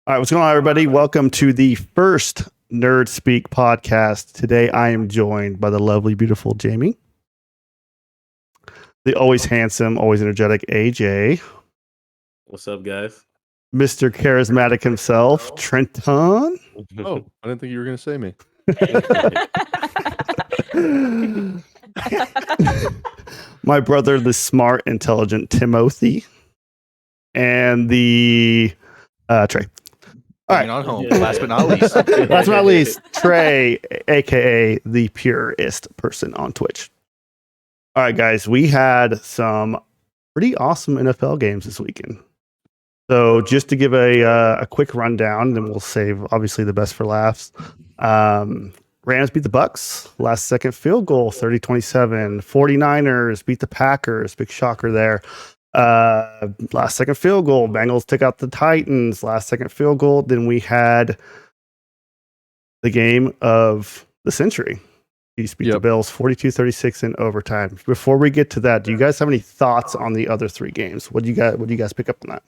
All right, what's going on, everybody? Welcome to the first NerdSpeak podcast. Today, I am joined by the lovely, beautiful Jamie, the always handsome, always energetic AJ, What's up, guys? Mr. Charismatic himself, Trenton. Oh, I didn't think you were going to say me. My brother, the smart, intelligent Timothy, and the Trey. All right. On home. Last but not least. Last but not least, Trey, aka the purest person on Twitch. All right, guys, we had some pretty awesome NFL games this weekend. So just to give a quick rundown, then we'll save obviously the best for laughs. Rams beat the Bucks, last second field goal, 30-27. 49ers beat the Packers, big shocker there. Last second field goal, Bengals took out the Titans, last second field goal. Then we had the game of the century. Chiefs beat the Bills 42-36 in overtime. Before we get to that, do you guys have any thoughts on the other three games? What do you guys pick up on that?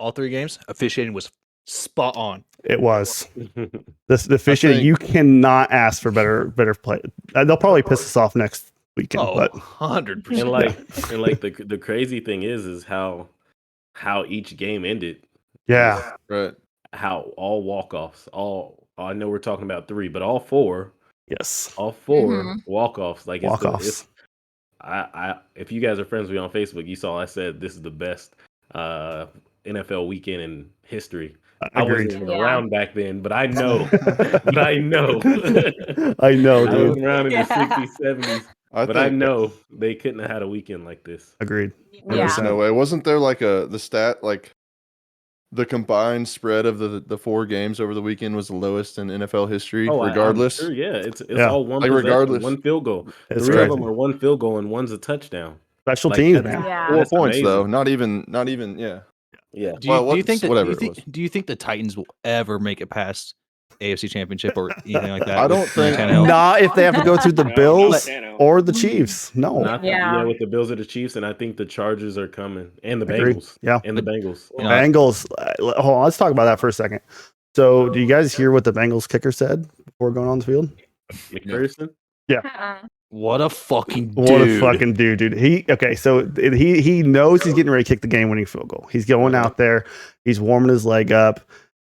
All three games, officiating was spot on. It was. The officiating, you cannot ask for better play. They'll probably piss us off next weekend. But 100%. And like the crazy thing is how each game ended. Yeah. Right. How all walk-offs, I know we're talking about three, but all four. Yes. All four walk-offs. Like walk-offs. If you guys are friends with me on Facebook, you saw I said this is the best NFL weekend in history. I wasn't even around back then, but I know. I know, dude. I was around in the 60s, 70s. I know they couldn't have had a weekend like this. Agreed. There's no way. Wasn't there like the stat, like the combined spread of the four games over the weekend was the lowest in NFL history, regardless? I'm sure, yeah. It's all one possession, regardless. one field goal. It's Three of them are one field goal and one's a touchdown. Special teams, man. 4 points though. Not even. Yeah. Yeah. Do you think do you think the Titans will ever make it past AFC Championship or anything like that? I don't think. Not if they have to go through the Bills or the Chiefs. No. With the Bills or the Chiefs, and I think the Chargers are coming, and the Bengals. Yeah, and the Bengals. Bengals. Hold on, let's talk about that for a second. So, do you guys hear what the Bengals kicker said before going on the field? McPherson. Yeah. What a fucking dude. What a fucking dude. So he knows he's getting ready to kick the game-winning field goal. He's going out there. He's warming his leg up.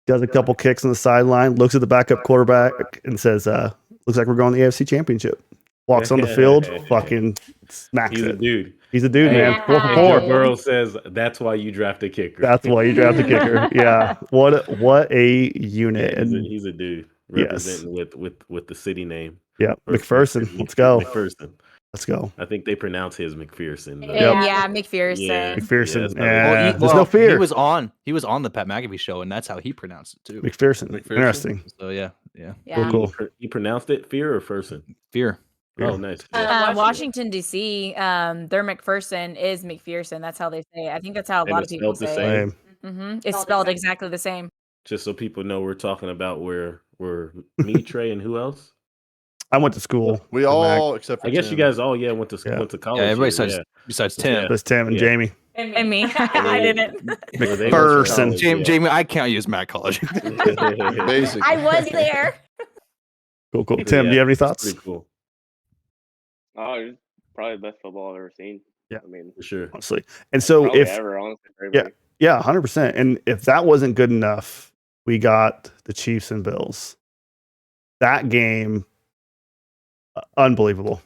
Does a couple kicks on the sideline. Looks at the backup quarterback and says, "Looks like we're going to the AFC Championship." Walks on the field, fucking smacks it. He's a dude. He's a dude, man. 4 for 4. Burrow says that's why you draft a kicker. That's why you draft a kicker. Yeah. What a unit. He's a dude. Representing with the city name. Yeah, McPherson. Let's go. McPherson. Let's go. I think they pronounce his McPherson. Yeah, McPherson. Yeah. McPherson. Well, there's no fear. He was on the Pat McAfee show, and that's how he pronounced it too. McPherson. Interesting. So yeah. Cool. He pronounced it fear or Ferson? Fear. Oh, nice. Washington D.C. Their McPherson is McPherson. That's how they say it. I think that's how a lot of people say it. It's spelled exactly the same. Just so people know, we're talking about where me, Trey, and who else? I went to school. We all, except for I guess Tim. you guys all went to college. Yeah, everybody besides Tim. There's Tim and Jamie. And me. I didn't. McPherson. Jamie, I count you as Matt College. Basically. I was there. Cool. Tim, do you have any thoughts? Pretty cool. Oh, it's probably the best football I've ever seen. Yeah, I mean, for sure. Honestly. And so honestly, yeah, 100%. And if that wasn't good enough, we got the Chiefs and Bills. That game, unbelievable.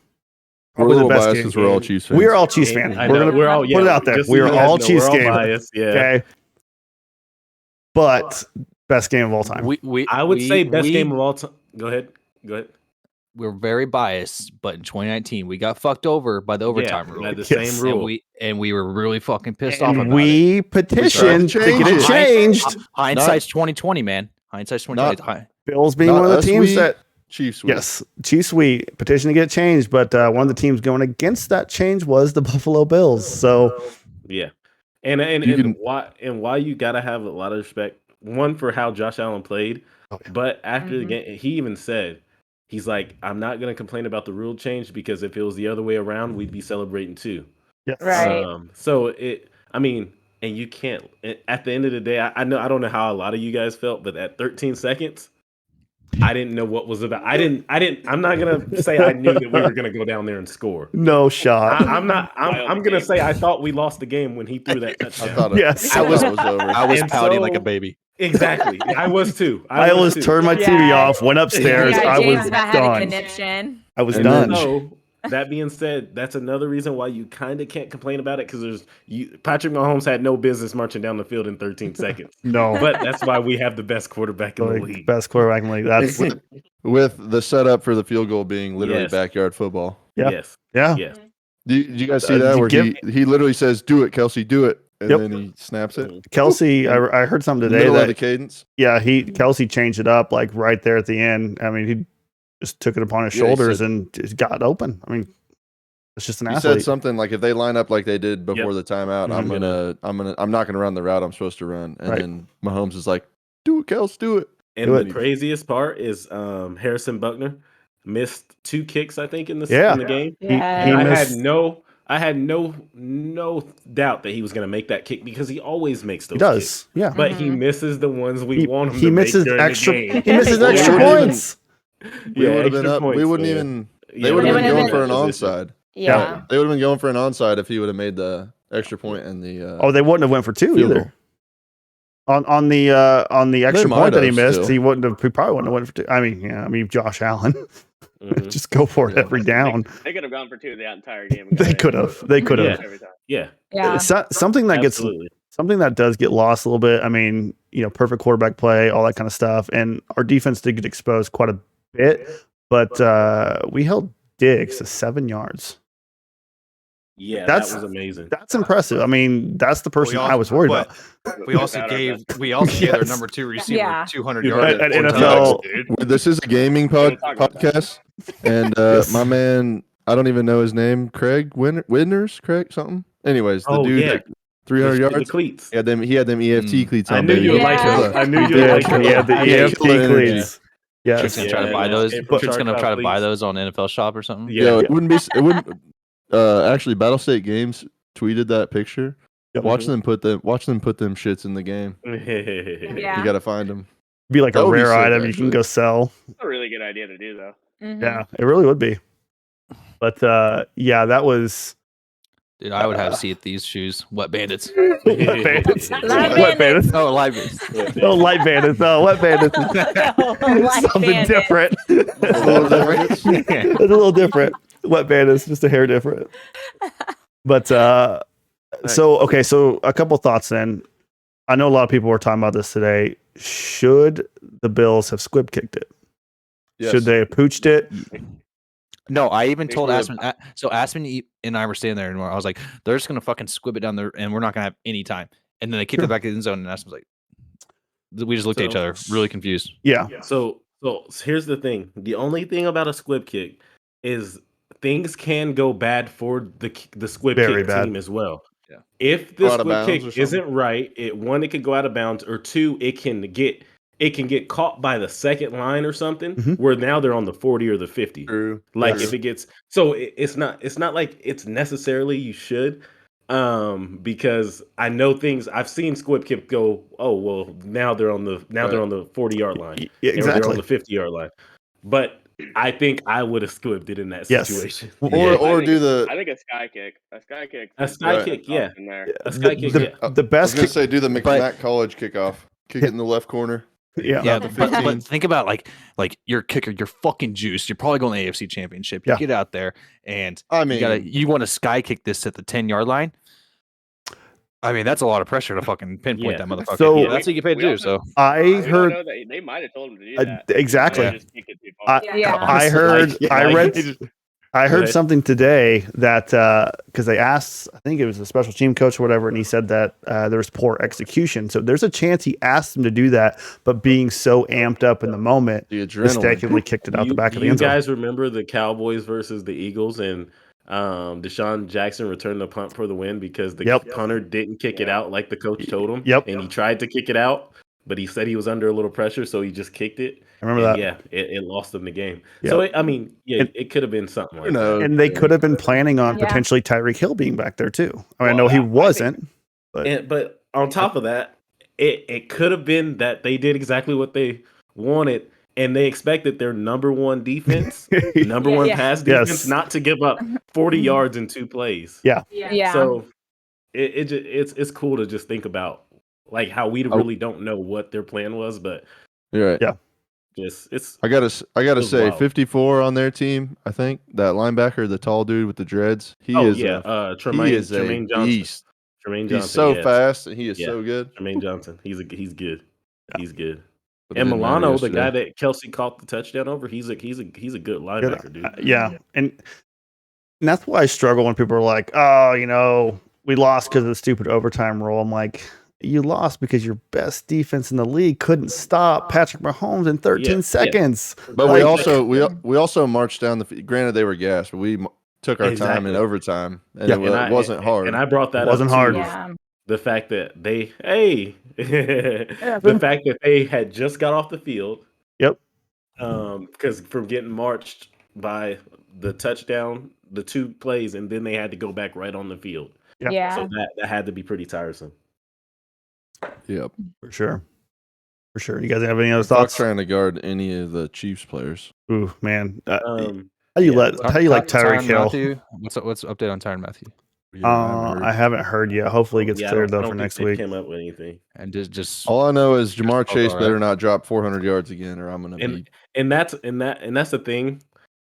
Probably the best game. We're all Chiefs fans. We are all Chiefs fans. We're all put it out there. We are all Chiefs fans. Yeah. Okay. But best game of all time. I would say best game of all time. Go ahead. We're very biased, but in 2019 we got fucked over by the overtime rule. By the same rule. And we were really fucking pissed off about it. We petitioned to get it changed. Hindsight's 2020, man. Hindsight's 2020. Bills being one of the teams that Chiefs. Yes, Chiefs. We petitioned to get it changed, but one of the teams going against that change was the Buffalo Bills. So yeah, and why you gotta have a lot of respect. One, for how Josh Allen played, but after the game, he even said, he's like, I'm not going to complain about the rule change because if it was the other way around, we'd be celebrating too. Yes. Right. So and and you can't. At the end of the day, I don't know how a lot of you guys felt, but at 13 seconds, I didn't know what was about. I'm not gonna say I knew that we were gonna go down there and score. No shot. I'm gonna say I thought we lost the game when he threw that touchdown. I thought it, Yes. I was over. I was pouting like a baby. Exactly. I was too. I almost turned my TV off, went upstairs. Yeah, I James was about had a done. conniption. I was And done. then- So that being said, that's another reason why you kind of can't complain about it because Patrick Mahomes had no business marching down the field in 13 seconds. No. But that's why we have the best quarterback in the league. Best quarterback in the league. That's with the setup for the field goal being literally Yes. backyard football. Yeah. Yes. yeah. Yes. Did you guys see Uh, that you where he literally says, "Do it, Kelsey, do it," and Yep. then he snaps it. Kelsey, I heard something today Middle of that the cadence. Kelsey changed it up like right there at the end. I mean, he just took it upon his Yeah, he shoulders said- and just got open. I mean, it's just an He athlete. said something like, "If they line up like they did before the timeout, Mhm. I'm not gonna run the route I'm supposed to run." And Right. then Mahomes is like, "Do it, Kels, do it." And Do the it. craziest part is Harrison Buckner missed 2 kicks, I think, in the game. He And I missed- had no doubt that he was going to make that kick because he always makes those He does. kicks. Yeah. But he misses the ones we want him He to misses make during extra. the game. He misses Yeah. extra We wouldn't points. We would have been extra up. points, We wouldn't man. even. Yeah, They would have they been would've going been for an position. onside. Yeah. They would have been going for an onside if he would have made the extra point and the. Oh, they wouldn't have went for 2 field either. goal. On the extra might point that he have missed, still. he probably wouldn't have went for 2. I mean, Josh Allen, Mhm. just go for it every down. They could have gone for 2 the entire game. They could have. They could have. Every time. Yeah, Yeah. Something that gets absolutely. something that does get lost a little bit. I mean, perfect quarterback play, all that kind of stuff, and our defense did get exposed quite a bit, but we held Diggs to 7 yards. Yeah, That's- that was amazing. That's impressive. I mean, that's the person I was worried about. We also gave their Yes. number 2 receiver Yeah. 200 Dude, yards. at 4 NFL times. This is a gaming We'll talk about that. podcast, and Yes. my man, I don't even know his name. Craig Widners, Craig something. Anyways, the dude, yeah. 300 The yards. cleats. He had them EFT cleats I on. knew you would baby. like Yeah. those. I knew you He would did. like those. He had the Yeah, EFT killer energy. cleats. Trick's Yes. gonna try to Yeah, buy man. those. April Trick's gonna Shark try to buy cleats. those on NFL Shop or something. Yeah. Yo, it wouldn't be. It wouldn't. Actually, Battle State Games tweeted that picture. Yep. Watch them put them shits in the game. Yeah. You gotta find them. Be like That a would be rare sick, item you can actually. go sell. It's a really good idea to do, though. Mhm. Yeah, it really would be. But that was Dude, I would have to see it. These shoes, wet bandits. wet bandits. Live Wet bandits. Oh, live bandits. Oh, light bandits. Oh, wet bandits. Light Something bandit. different. It's a little different. It's a little different. Wet bandits, just a hair different. But so a couple thoughts then. I know a lot of people were talking about this today. Should the Bills have squib kicked it? Yes. Should they have pooched it? No, I even They told should Aspen. So Aspen and I were standing there, and I was like, "They're just gonna fucking squib it down there, and we're not gonna have any time." And then they kicked it back in the end zone, and Aspen was like, we just looked at each So- other, really confused. Yeah. So here's the thing. The only thing about a squib kick is things can go bad for the squib Very kick bad. team as well. Yeah. If Go the out of squib bounds or kick something? isn't right, it could go out of bounds, or 2, it can get caught by the second line or something, Mhm. where now they're on the 40 or the 50. True. Like True. if it gets it's not like it's necessarily you should, because I know things I've seen squib kick go, oh well, now they're on the 40-yard line. Yeah, Or they're on exactly. the 50-yard line. But I think I would have squibbed it in that Yes. situation. Or do the. I think a sky kick. A sky kick. A sky Right. kick, yeah. In there. A sky kick, yeah. The I was best gonna kick, say do the But- McMack College kickoff. Kick it in the left corner. yeah. Yeah, the but 15. think about like your kicker, you're fucking juiced. You're probably going to AFC Championship. You Yeah. get out there, and I mean, you want to sky kick this at the 10-yard line. I mean, that's a lot of pressure to fucking pinpoint Yeah. that motherfucker. So- Yeah, that's what you get paid to We do. also- So I We don't heard know that they might have told him to do that. exactly. They just kicked it too far. Yeah. I heard I heard ahead. something today that because they asked, I think it was a special team coach or whatever, and he said that there was poor execution. So there's a chance he asked them to do that, but being so amped up in the moment, the adrenaline. mistakenly kicked it out the back of the end You zone. guys remember the Cowboys versus the Eagles, and Deshaun Jackson returned the punt for the win because the Yep. punter didn't kick it out like the coach told him. Yep. And he tried to kick it out, but he said he was under a little pressure, so he just kicked it. I remember And that. yeah, it lost them the game. Yep. So it could have been something Who like that. knows? And they could have been planning on Yeah. potentially Tyreek Hill being back there too. I mean, I Well, know he I think- wasn't. But on top of that, it could have been that they did exactly what they wanted, and they expected their number one defense, number one pass defense, not to give up 40 yards in 2 plays. Yeah. So it's cool to just think about like how we really don't know what their plan was, but you're right. Yeah. It's I gotta say, wild. 54 on their team. I think that linebacker, the tall dude with the dreads, Tremaine a Johnson. beast. Tremaine Johnson. He's so fast and he is so good. Tremaine Johnson. He's good. Yeah. He's good. But And it didn't matter Milano, the yesterday. guy that Kelsey caught the touchdown over, he's a good linebacker, dude. Yeah. And that's why I struggle when people are like, oh, you know, we lost because of the stupid overtime rule. I'm like, you lost because your best defense in the league couldn't stop Patrick Mahomes in 13 seconds. But we also marched down the field. Granted, they were gassed, but we took our time in overtime, and it wasn't hard. And I brought that up. It wasn't hard. Yeah. The fact that the fact that they had just got off the field. Yep. Because from getting marched by the touchdown, the 2 plays, and then they had to go back right on the field. Yeah. So that had to be pretty tiresome. Yep, for sure. You guys have any other Fuck thoughts? trying to guard any of the Chiefs players. Ooh, man. How Um, you like Tyreek Hill? What's the update on Tyrann Matthew? I haven't heard yet. Hopefully it gets cleared I though don't for think next they week. came up with anything. And just All I know is Jamar Chase all right. better not drop 400 yards again, or I'm gonna be. And that's the thing.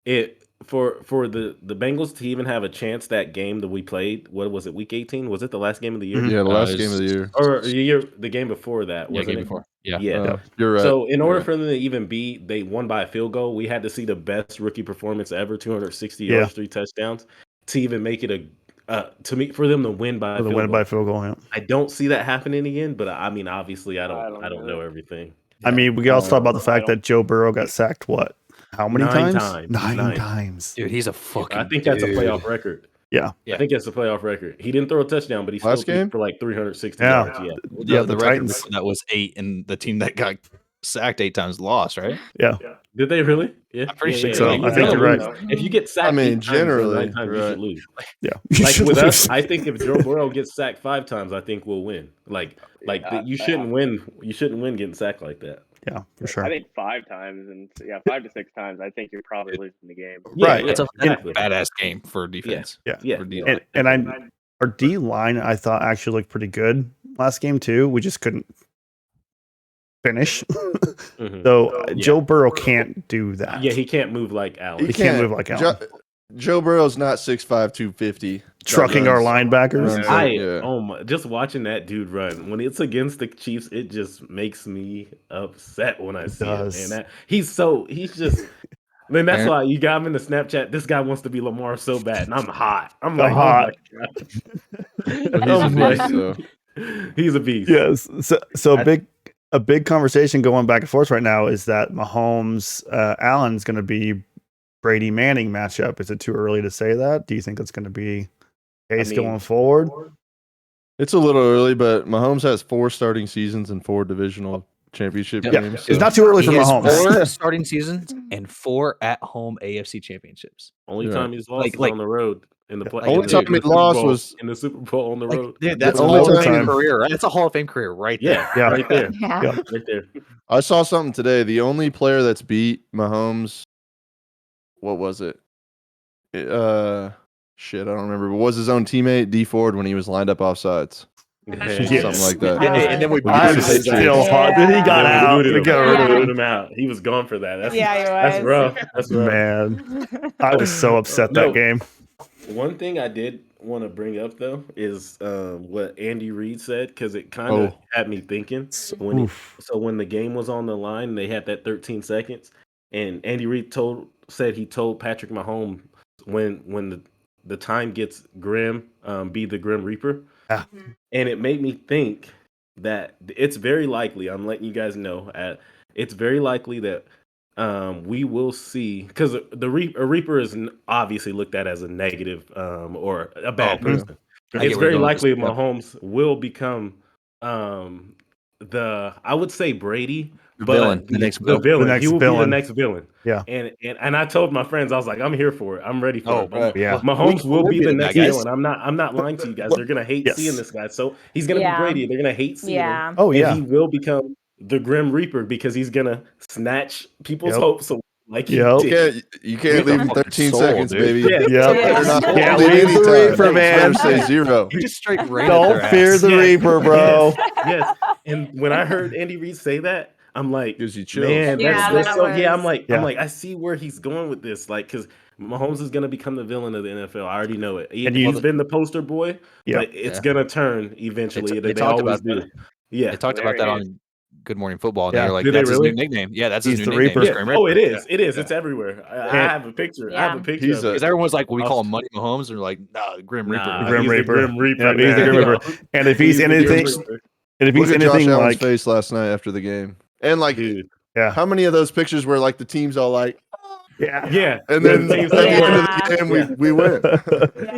It for the Bengals to even have a chance that game that we played. What was it? Week 18? Was it the last game of the year? Yeah, the last game of the year, or the game before that? Yeah, Wasn't game it? before. Yeah. You're right. So in order for them to even they won by a field goal. We had to see the best rookie performance ever, 260 yards, 3 touchdowns, to even make it for them to win by a field goal. Yeah. I don't see that happening again, but I mean, obviously, I don't know everything. I mean, we also talk about the fact that Joe Burrow got sacked. What? How many 9 times? times. 9 times. Dude, he's a fucking. I think that's a playoff record. Yeah. I think that's a playoff record. He didn't throw a touchdown, but he still threw for like 360 yards. The record that was 8, and the team that got sacked 8 times lost, right? Yeah. Did they really? Yeah, I'm pretty sure so. I think you're right. If you get sacked, generally, 9 times, you should lose. Yeah. Like with us, I think if Joe Burrow gets sacked 5 times, I think we'll win. You shouldn't win. You shouldn't win getting sacked like that. Yeah, for sure. I think 5 times, and 5 to 6 times. I think you're probably losing the game. Right. It's a badass game for defense. Yeah. And our D line, I thought actually looked pretty good last game too. We just couldn't finish. So Joe Burrow can't do that. Yeah, he can't move like Allen. He can't move like Allen. Joe Burrow's not 6'5", 250. Trucking our linebackers. Just watching that dude run when it's against the Chiefs, it just makes me upset when I see it. And he's just. Then that's why you got him in the Snapchat. This guy wants to be Lamar so bad, and I'm hot. I'm like, hot. Oh my God. He's a beast. Yes. So a big conversation going back and forth right now is that Mahomes Allen's going to be Brady Manning matchup. Is it too early to say that? Do you think that's going to be the case going forward? It's a little early, but Mahomes has 4 starting seasons and 4 divisional championship games. So. It's not too early for Mahomes. 4 starting seasons and 4 at-home AFC championships. Only time he's lost is on the road. In the play. Only time he lost was in the Super Bowl on the road. Dude, that's a Hall of Fame career, right? That's a Hall of Fame career right there. Yeah. Right there. Right there. I saw something today. The only player that's beat Mahomes, what was it? Shit, I don't remember. But was his own teammate, D Ford, when he was lined up offsides. Something like that. And then we still hot. Dude, he got out. We got him out. He was gone for that. That's rough. That's rough. Man, I was so upset that game. One thing I did want to bring up though is what Andy Reid said, because it kind of had me thinking when the game was on the line, they had that 13 seconds, and Andy Reid said he told Patrick Mahomes when the time gets grim, be the Grim Reaper. And it made me think that it's very likely, I'm letting you guys know, it's very likely that we will see, because a Reaper is obviously looked at as a negative or a bad person. It's very likely Mahomes will become I would say Brady, villain, the next villain. He will be the next villain. Yeah. And I told my friends, I was like, I'm here for it. I'm ready for it. Right. Yeah. Mahomes will be the next guys. villain. I'm not lying to you guys. They're gonna hate seeing this guy. So he's gonna be Brady. They're gonna hate seeing him. Oh yeah. And he will become the Grim Reaper because he's gonna snatch people's hopes away. Like you can't leave him 13 seconds, dude. baby. Yeah. Can't leave the Reaper, man. Say 0. You just straight Don't fear the Reaper, bro. Yes. And when I heard Andy Reid say that, I'm like, Gives you chills. man, that's so. Yeah, I'm like, Yeah. I see where he's going with this. Like, because Mahomes is gonna become the villain of the NFL. I already know it. He's been the poster boy, but it's gonna turn eventually. They talked always about do. that. Yeah, They talked about that on Good Morning Football. And Yeah. they were like, Did they that's his really? new nickname. Yeah, that's He's his new the nickname. Reaper. Grim Oh, it Reaper. is. It is. It's everywhere. I have a picture. I have a picture. He's of it. Because everyone's like, we call him Money Mahomes. They're like, nah, Grim Reaper. Nah, Grim he's the Reaper. Grim Reaper. Yeah, he's the Grim Reaper. And if he's the Grim anything, Reaper. and if he's Look at Josh anything Allen's like, face last night after the game. And like, Dude. yeah, how many of those pictures where like the team's all like, Yeah. and then Yeah. at the end of the game we win.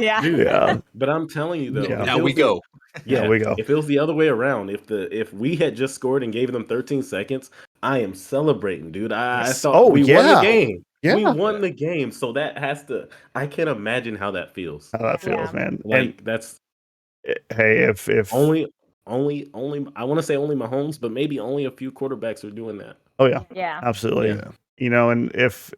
Yeah. Dude, yeah, but I'm telling you though, Yeah. if Now it we was go. yeah, we go. If it was the other way around, if we had just scored and gave them 13 seconds, I am celebrating, dude. I Yes. thought Oh, we yeah. won the game. Yeah. We won the game, so that has to. I can't imagine how that feels. How that feels, man. Like that's And hey, if only. I want to say only Mahomes, but maybe only a few quarterbacks are doing that. oh yeah, Yeah. absolutely. Yeah. You know, and if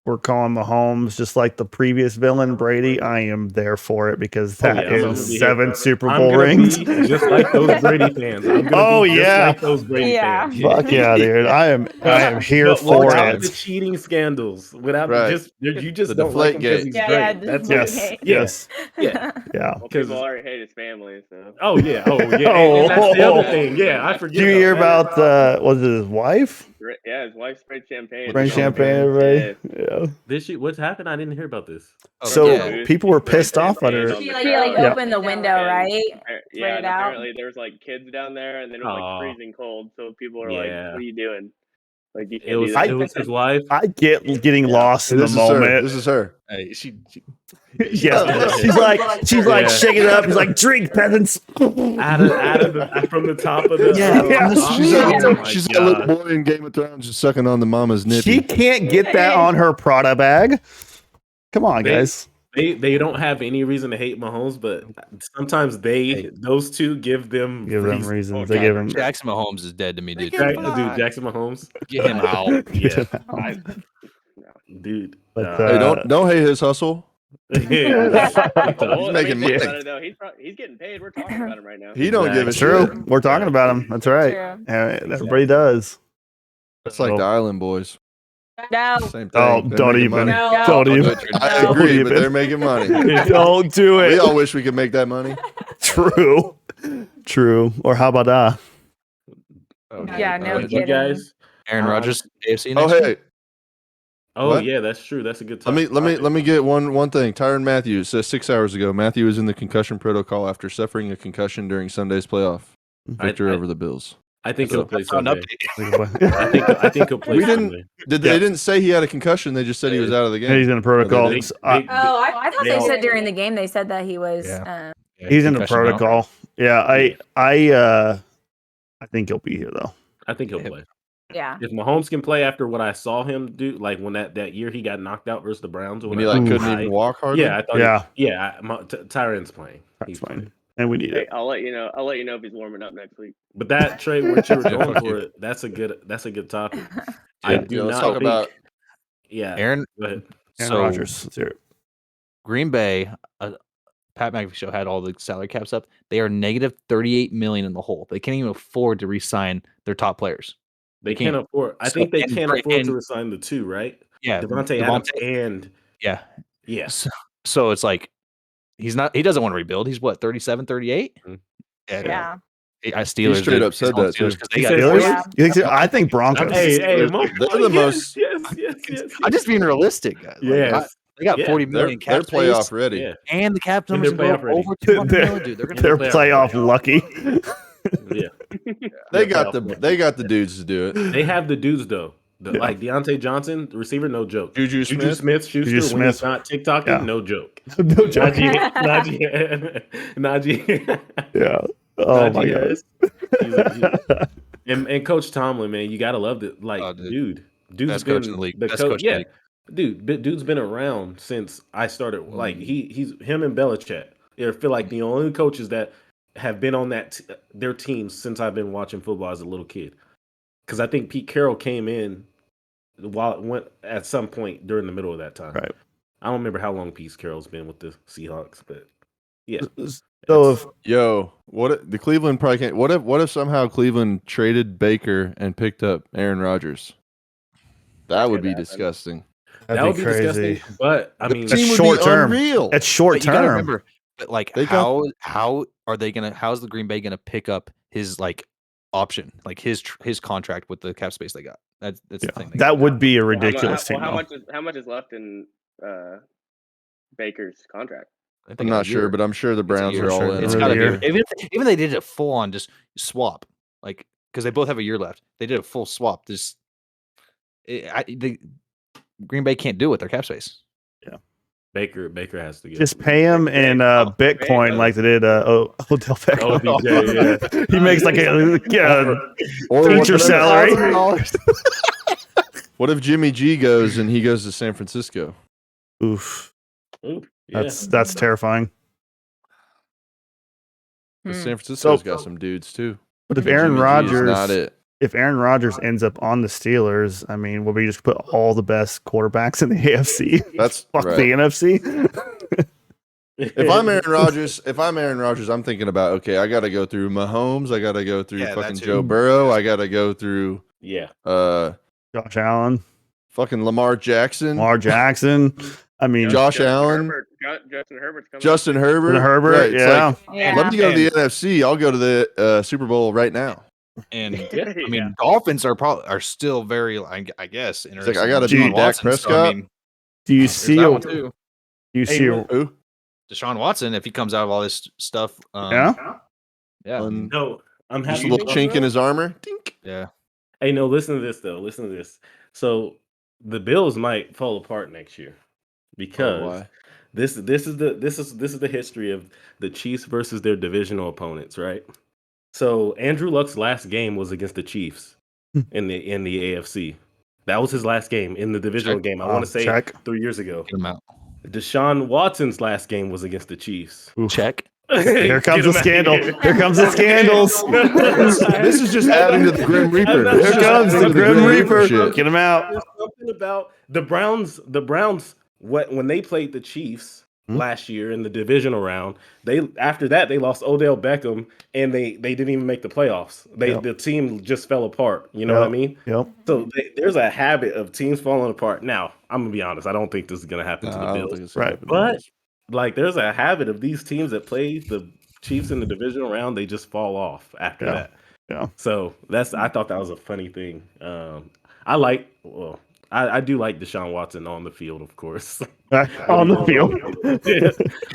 we're calling Mahomes just like the previous villain Brady, I am there for it because that I'm gonna is be 7 here. Super I'm Bowl gonna rings. be just like those Brady fans. I'm gonna Oh, be just yeah. like those Brady fans. Fuck yeah, dude! I am here But for without it. the cheating scandals, without Right. you just The don't like him because Deflategate. he's Yeah, great. yeah, That's Yes, it. yes, Yeah. yeah. Well, people already hate his family, so. Oh yeah. And that's the other thing. Yeah, I forget. Did you hear that. about was it his wife? Yeah, his wife sprayed champagne. Spraying champagne, everybody. Yeah. Did she? What's happened? I didn't hear about this. So yeah. people were pissed off at her. She opened the window, right? Yeah, and it out. apparently there was like kids down there, and then it was like freezing cold. So people were like, "What are you doing? Like you can't do that." It was his wife. I get getting lost in the This is moment. her. This is her. Hey, she Yeah, she's like shaking it up. She's like, "Drink, peasants." out of from the top of the. She's a little boy in Game of Thrones just sucking on the mama's nippy. She can't get that on her Prada bag. Come on, guys. They don't have any reason to hate Mahomes, but sometimes those two give them reasons. They give him. Jackson Mahomes is dead to me, dude. Jackson Mahomes. Get him out. Yeah, dude. But Hey, don't hate his hustle. Yeah. Well, making money. He's getting paid. We're talking about him right now. He don't give a it's true. shit. We're talking about him. That's right. True. Everybody does. It's like the Island Boys. No. Same thing. Oh, They're don't making even. money. No. Don't even. I Don't agree, but even. they're making money. Don't do We it. all wish we could make that money. True. True. Or how about that? Yeah, no You kidding. guys. Aaron Rodgers, AFC Oh, next year? hey, Oh What? yeah, that's true. That's a good. let me get one thing. Tyrann Matthew says 6 hours ago. Matthew was in the concussion protocol after suffering a concussion during Sunday's playoff victory over the Bills. I think he'll play An Sunday. update. I think he'll play We didn't- Sunday. They didn't say he had a concussion. They just said he was out of the game. He's in a protocol. They- I thought they all- said during the game they said that he was. Yeah. He's in a Concussion now. protocol. Yeah, I think he'll be here though. I think he'll play. Yeah. If Mahomes can play after what I saw him do, like when that year he got knocked out versus the Browns, or When he whatever, couldn't even walk hard. Yeah, I thought. Yeah. Tyrann's playing. That's He's fine. playing. And we need Hey, it. I'll let you know. I'll let you know if he's warming up next week. But that trade, what you were going fuck for, you. that's a good topic. I Yeah, do let's not talk think. about Yeah, Aaron, go ahead. Aaron so Rodgers. Let's hear it. Green Bay, Pat McAfee show had all the salary caps up. They are negative $38 million in the hole. They can't even afford to re-sign their top players. They can't afford. I So- think they and- can't afford and- to resign the two, right? Yeah, Devontae Adams and yeah. yeah. So it's like he doesn't want to rebuild. He's what, 37, 38? Mhm. Yeah. Steelers straight dude. up said that, too. 'cause they He got said Steelers? Yeah. You think so? I think Broncos. Hey, They're the most- Yes. I'm just being realistic, guys. Like, Yes. they got Yeah, 40 they're million cap playoff space, ready. Yeah. and the cap And numbers they're go playoff ready. over 200 million, dude. They're gonna They're play playoff already. lucky. Yeah. They Yeah, got playoff they got the dudes to do it. They have the dudes though. Like Deontay Johnson, the receiver, no joke. Juju Smith? Schuster, Juju when he's Smith. not TikToking, Yeah. no joke. No joke. Najee. Yeah. Oh my Najee god. Harris. And Coach Tomlin, man, you gotta love it. Like, dude's best been coach in the league. Best coach in the league. Dude's been around since I started. Like, he's him and Belichick. I feel like the only coaches that have been on their teams since I've been watching football as a little kid. Because I think Pete Carroll came in at some point during the middle of that time. Right. I don't remember how long Pete Carroll's been with the Seahawks, but yeah. So the Cleveland probably can't. What if somehow Cleveland traded Baker and picked up Aaron Rodgers? That would be disgusting. That would be crazy. Disgusting. But I mean, it's short term. Unreal. It's short term. You gotta remember, but like, how are they gonna? How's the Green Bay gonna pick up his like option, like his contract with the cap space they got? That's the thing. That would be a ridiculous thing. How much is left in Baker's contract? I'm not sure, but I'm sure the Browns are all in. It's got to be. Even if they did a full on just swap, like because they both have a year left, they did a full swap. The Green Bay can't do it with their cap space. Yeah, Baker has to get just pay him in Bitcoin like they did Odell Beckham. OBJ, yeah. He makes like a future salary. What if Jimmy G goes and he goes to San Francisco? Oof. Yeah. That's terrifying. San Francisco's got some dudes too. But if Aaron Rodgers ends up on the Steelers, I mean, will we just put all the best quarterbacks in the AFC? That's fuck right. the NFC. If I'm Aaron Rodgers, I'm thinking about, okay, I got to go through Mahomes, I got to go through fucking Joe Burrow, I got to go through Josh Allen, fucking Lamar Jackson. I mean, Josh Allen. Justin Herbert. Right. Yeah. Let me go to the NFC. I'll go to the Super Bowl right now. And I mean, Dolphins are still very, I guess, interesting. I got to beat Dak Prescott. Do you see who? Deshaun Watson, if he comes out of all this stuff. Yeah. No, I'm happy. Just a little chink in his armor. Dink. Yeah. Hey, no, listen to this though. Listen to this. So the Bills might fall apart next year because this is the history of the Chiefs versus their divisional opponents, right? So Andrew Luck's last game was against the Chiefs in the AFC. That was his last game in the divisional game. I want to say 3 years ago. Get him out. Deshaun Watson's last game was against the Chiefs. Check. Here comes the scandal. Here comes the scandals. This is just adding to the Grim Reaper. Here comes the Grim Reaper. Get him out. There's something about the Browns. When they played the Chiefs last year in the divisional round, after that they lost Odell Beckham and they didn't even make the playoffs. The team just fell apart. You know what I mean? Yep. So there's a habit of teams falling apart. Now I'm gonna be honest. I don't think this is gonna happen to the Bills. Right. But like there's a habit of these teams that play the Chiefs in the divisional round. They just fall off after that. Yeah. So I thought that was a funny thing. I do like Deshaun Watson on the field, of course. On the field.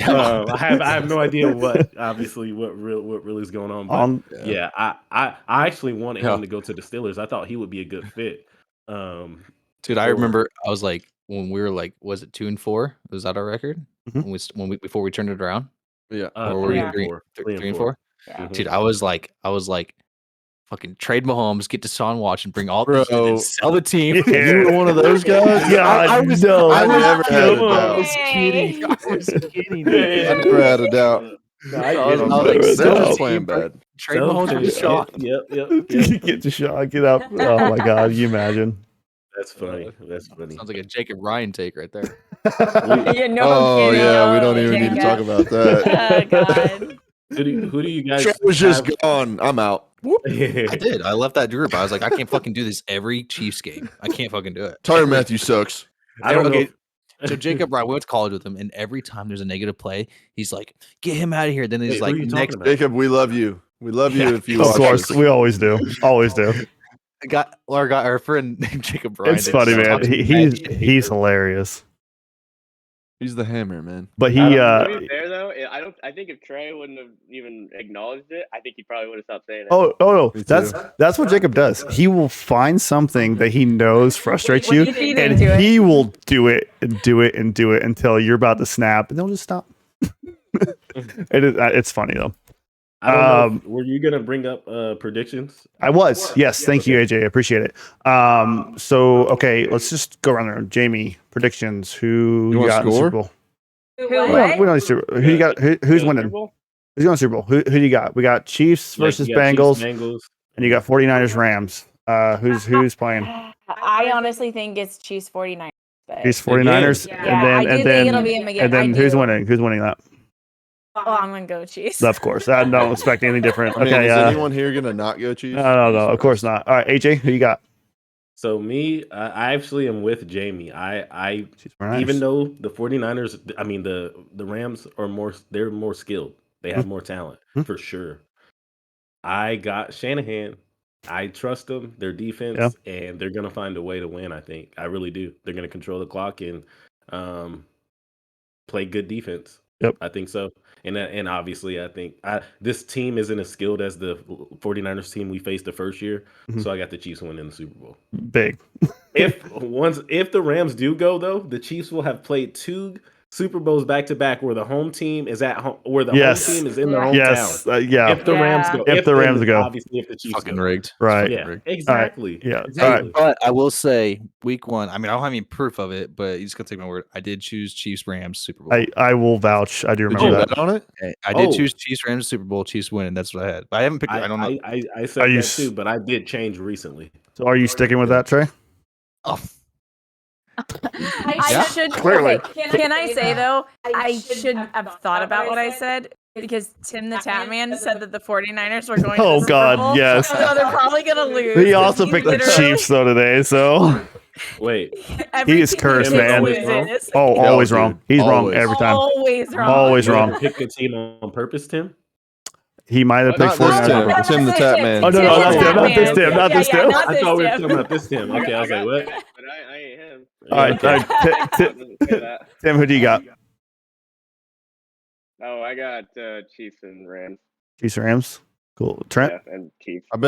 I have no idea what really is going on. But I actually wanted him to go to the Steelers. I thought he would be a good fit. Dude, I remember I was like, when we were like, was it 2-4? Was that our record? Mm-hmm. Before we turned it around? Yeah. Or were we 3-4? Yeah. Dude, I was like, fucking trade Mahomes, get Deshaun Watson, bring all the and sell the team. Yeah. You were one of those guys? I never had a doubt. I was kidding. I never had a doubt. I was playing bad. Trade Mahomes for Deshaun. Yep. Get Deshaun, get up. Oh my God, you imagine. That's funny. Sounds like a Jacob Ryan take right there. We don't even need to talk about that. Oh God. Who do you guys? Trey was just gone. I'm out. I did. I left that group. I was like, I can't fucking do this every Chiefs game. I can't fucking do it. Tyrann Mathieu sucks. I don't know. So Jacob Ryan, we went to college with him, and every time there's a negative play, he's like, "Get him out of here." Then he's like, "Next, Jacob, we love you. We love you." If you of course, we always do. Always do. Got our friend named Jacob Ryan. It's funny, man. He's hilarious. He's the hammer, man. But he to be fair though, I think if Trey wouldn't have even acknowledged it, I think he probably would have stopped saying it. Oh no. That's what Jacob does. He will find something that he knows frustrates you, and he will do it and do it and do it until you're about to snap, and they'll just stop. It's funny though. I don't know. Were you gonna bring up predictions? I was. Yes. Thank you, AJ. I appreciate it. So okay, let's just go around there. Jamie, predictions. Who you got in the Super Bowl? Who We don't need Super. Who you got? Who's winning? Who's going to Super Bowl? Who do you got? We got Chiefs versus Bengals, and you got 49ers Rams. Who's playing? I honestly think it's Chiefs 49ers. Chiefs 49ers, and then who's winning? Who's winning that? Oh, I'm gonna go Chiefs. Of course, I don't expect anything different. I mean, Okay, is anyone here gonna not go Chiefs? No, of course not. All right, AJ, who you got? So me, I actually am with Jamie. I even though the 49ers, I mean the Rams are they're more skilled. They have more talent for sure. I got Shanahan. I trust them, their defense, and they're gonna find a way to win. I think I really do. They're gonna control the clock and play good defense. Yep, I think so. And obviously, I think this team isn't as skilled as the 49ers team we faced the first year. So I got the Chiefs winning the Super Bowl. Big. If the Rams do go though, the Chiefs will have played 2 Super Bowls back to back where the home team is at home, where the home team is in their hometown. Yes, If the Rams go, if the Rams go, obviously if the Chiefs fucking go. rigged, right? Yeah, rigged. exactly. Right. Yeah, exactly. But I will say, week 1. I mean, I don't have any proof of it, but you just gotta take my word. I did choose Chiefs Rams Super Bowl. I will vouch. I do remember that on it. I did choose Chiefs Rams Super Bowl. Chiefs winning. That's what I had. But I haven't picked. I don't know. I said that too, but I did change recently. So are you sticking with that, Trey? Oh. I should clearly. Okay, can I say though, I should have thought about what I said because Tim the Tatman said that the 49ers were going. Oh to the God, Super Bowl, yes. so they're probably gonna lose. He also picked the Chiefs though today, so wait, he is cursed, man. Always wrong. He's wrong every time. Always wrong. Always wrong. Pick the team on purpose, Tim. He might have picked 49ers. Tim the Tatman. Oh no, not this Tim. Not this Tim. I thought we were talking about this Tim. Okay, I was like, what? But I ain't him. All right, Tim, who do you got? Oh, I got Chiefs and Rams. Chiefs and Rams. Cool. Trent? Yeah, and Chiefs. I've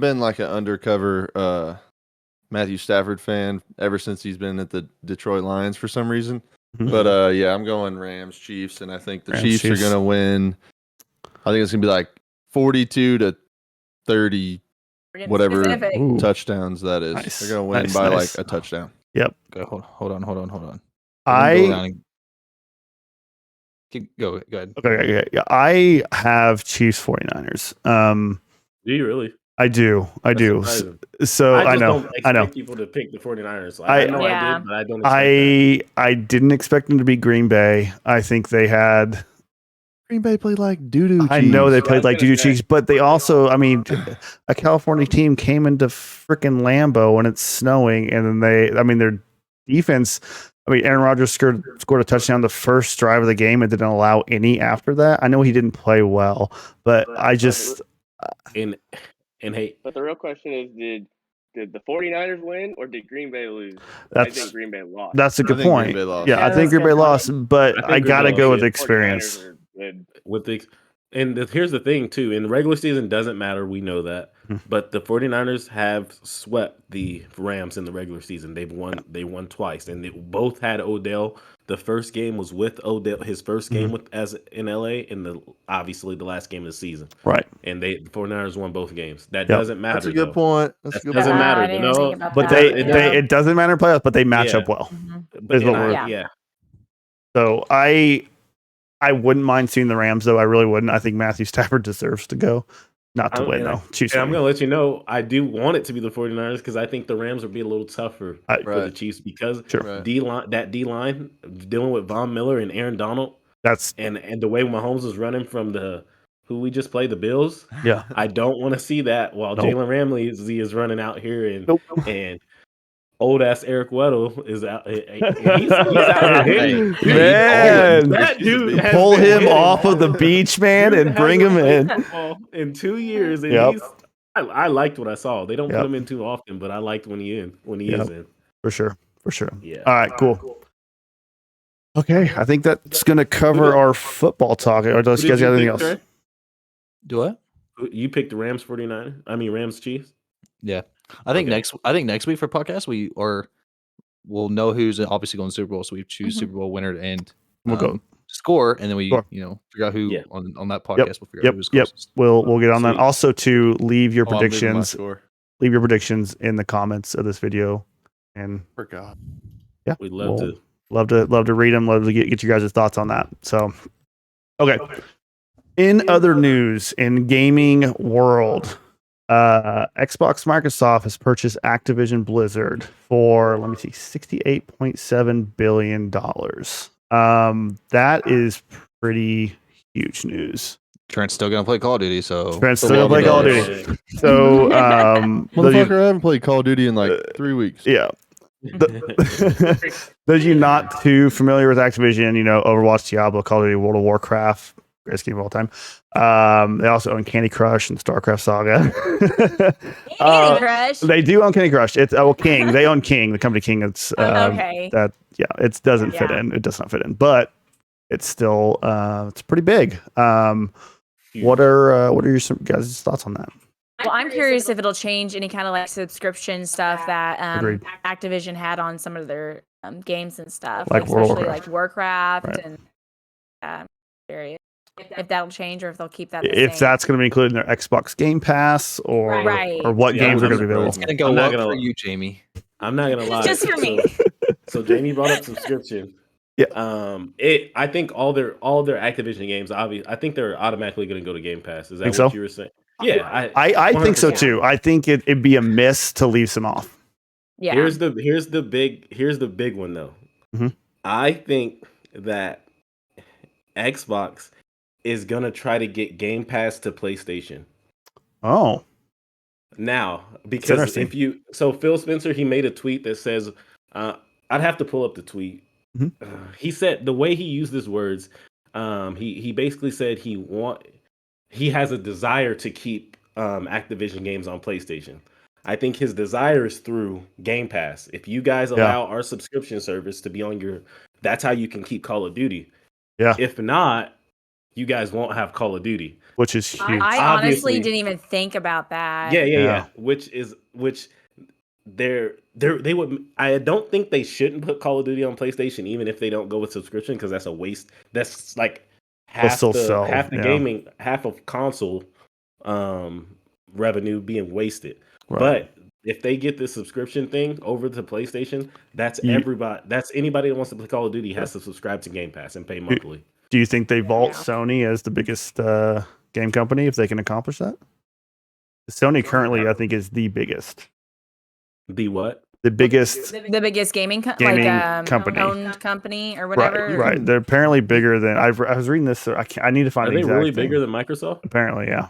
been like an undercover Matthew Stafford fan ever since he's been at the Detroit Lions for some reason. But yeah, I'm going Rams, Chiefs, and I think the Chiefs are gonna win. I think it's gonna be like 42-30, whatever touchdowns that is. Nice. They're gonna win by like a touchdown. Yep. Okay, hold on. Go ahead. Okay. I have Chiefs 49ers. Do you really? I do. So I know. I know. People to pick the 49ers. I know I did, but I don't. I didn't expect them to beat Green Bay. I think they had. Green Bay played like doo-doo cheese. I know they played like doo-doo cheese, but they also, I mean, a California team came into freaking Lambeau when it's snowing, and then their defense, Aaron Rodgers scored a touchdown the first drive of the game and didn't allow any after that. I know he didn't play well, but I just... And hey... But the real question is, did the 49ers win or did Green Bay lose? I think Green Bay lost. That's a good point. Yeah, I think Green Bay lost, but I got to go with experience. Here's the thing too, in the regular season doesn't matter, we know that, but the 49ers have swept the Rams in the regular season. They won twice, and they both had Odell. The first game was with Odell, his first game in LA, and obviously the last game of the season, right? And the 49ers won both games. That doesn't matter. That's a good point. That doesn't matter, but it doesn't matter in playoffs, but they match up well. So I wouldn't mind seeing the Rams, though. I really wouldn't. I think Matthew Stafford deserves to go. Not to win, though. Chiefs. I'm going to let you know, I do want it to be the 49ers because I think the Rams would be a little tougher for the Chiefs because that D-line, dealing with Von Miller and Aaron Donald, and the way Mahomes is running from who we just played, the Bills. Yeah. I don't want to see that while Jalen Ramsey is running out here and old ass Eric Weddle is out. He's out here. Man, that dude pull him off of the beach, man, and bring him in 2 years. And I liked what I saw. They don't put him in too often, but I liked when he is in. For sure. Yeah. All right, cool. Okay, I think that's gonna cover our football talk. Or does you guys got anything else? Do what? You picked the Rams 49? Rams Chiefs? Yeah. I think next week for podcast we'll know who's obviously going to Super Bowl, so we choose Super Bowl winner to end. We'll go. score, and then we Sure. figure out who on that podcast. Yep. We'll figure out who's closest. We'll get on that. Sweet. Also, to leave your Oh, I'm leaving my predictions. score. Leave your predictions in the comments of this video, and Forgot. yeah, We'd love to read them. Love to get you guys' thoughts on that. So, okay. In other news, in gaming world, Xbox Microsoft has purchased Activision Blizzard for $68.7 billion. That is pretty huge news. Trent's still gonna play Call of Duty, so Trent's still gonna play Call of Duty. So, motherfucker, I haven't played Call of Duty in like 3 weeks. Yeah. Those of you not too familiar with Activision, Overwatch, Diablo, Call of Duty, World of Warcraft, greatest game of all time. They also own Candy Crush and StarCraft Saga. Candy Crush. They do own Candy Crush. It's King. They own King, the company King. It's okay. It doesn't fit in. It does not fit in, but it's still it's pretty big. What are your guys' thoughts on that? Well, I'm curious if it'll change any kind of like subscription stuff that Activision had on some of their games and stuff, like especially like Warcraft and various. If that'll change or if they'll keep that. If that's going to be included in their Xbox Game Pass or what games are going to be available. It's going to go up for you, Jamie. I'm not going to lie. Just for me. So Jamie brought up subscription. Yeah. I think all their Activision games, obviously, I think they're automatically going to go to Game Pass. Is that what you were saying? Yeah, I think so too. I think it'd be a miss to leave some off. Yeah. Here's the big one though. Mm-hmm. I think that Xbox is gonna try to get Game Pass to PlayStation. Oh. Now, because Phil Spencer, he made a tweet that says, I'd have to pull up the tweet. Mm-hmm. He said the way he used his words, he basically said he has a desire to keep Activision games on PlayStation. I think his desire is through Game Pass. If you guys allow our subscription service to be on that's how you can keep Call of Duty. Yeah. If not, you guys won't have Call of Duty, which is huge. I honestly didn't even think about that. Yeah. Which they would. I don't think they shouldn't put Call of Duty on PlayStation, even if they don't go with subscription, because that's a waste. That's like half the gaming, half of console revenue being wasted. Right. But if they get this subscription thing over to PlayStation, that's everybody. That's anybody that wants to play Call of Duty has to subscribe to Game Pass and pay monthly. Do you think they vault Sony as the biggest game company if they can accomplish that? Sony currently, I think, is the biggest. The what? The biggest gaming company, owned company or whatever. Right. They're apparently bigger than I was reading this. So I need to find. Are they really bigger than Microsoft? Apparently, yeah.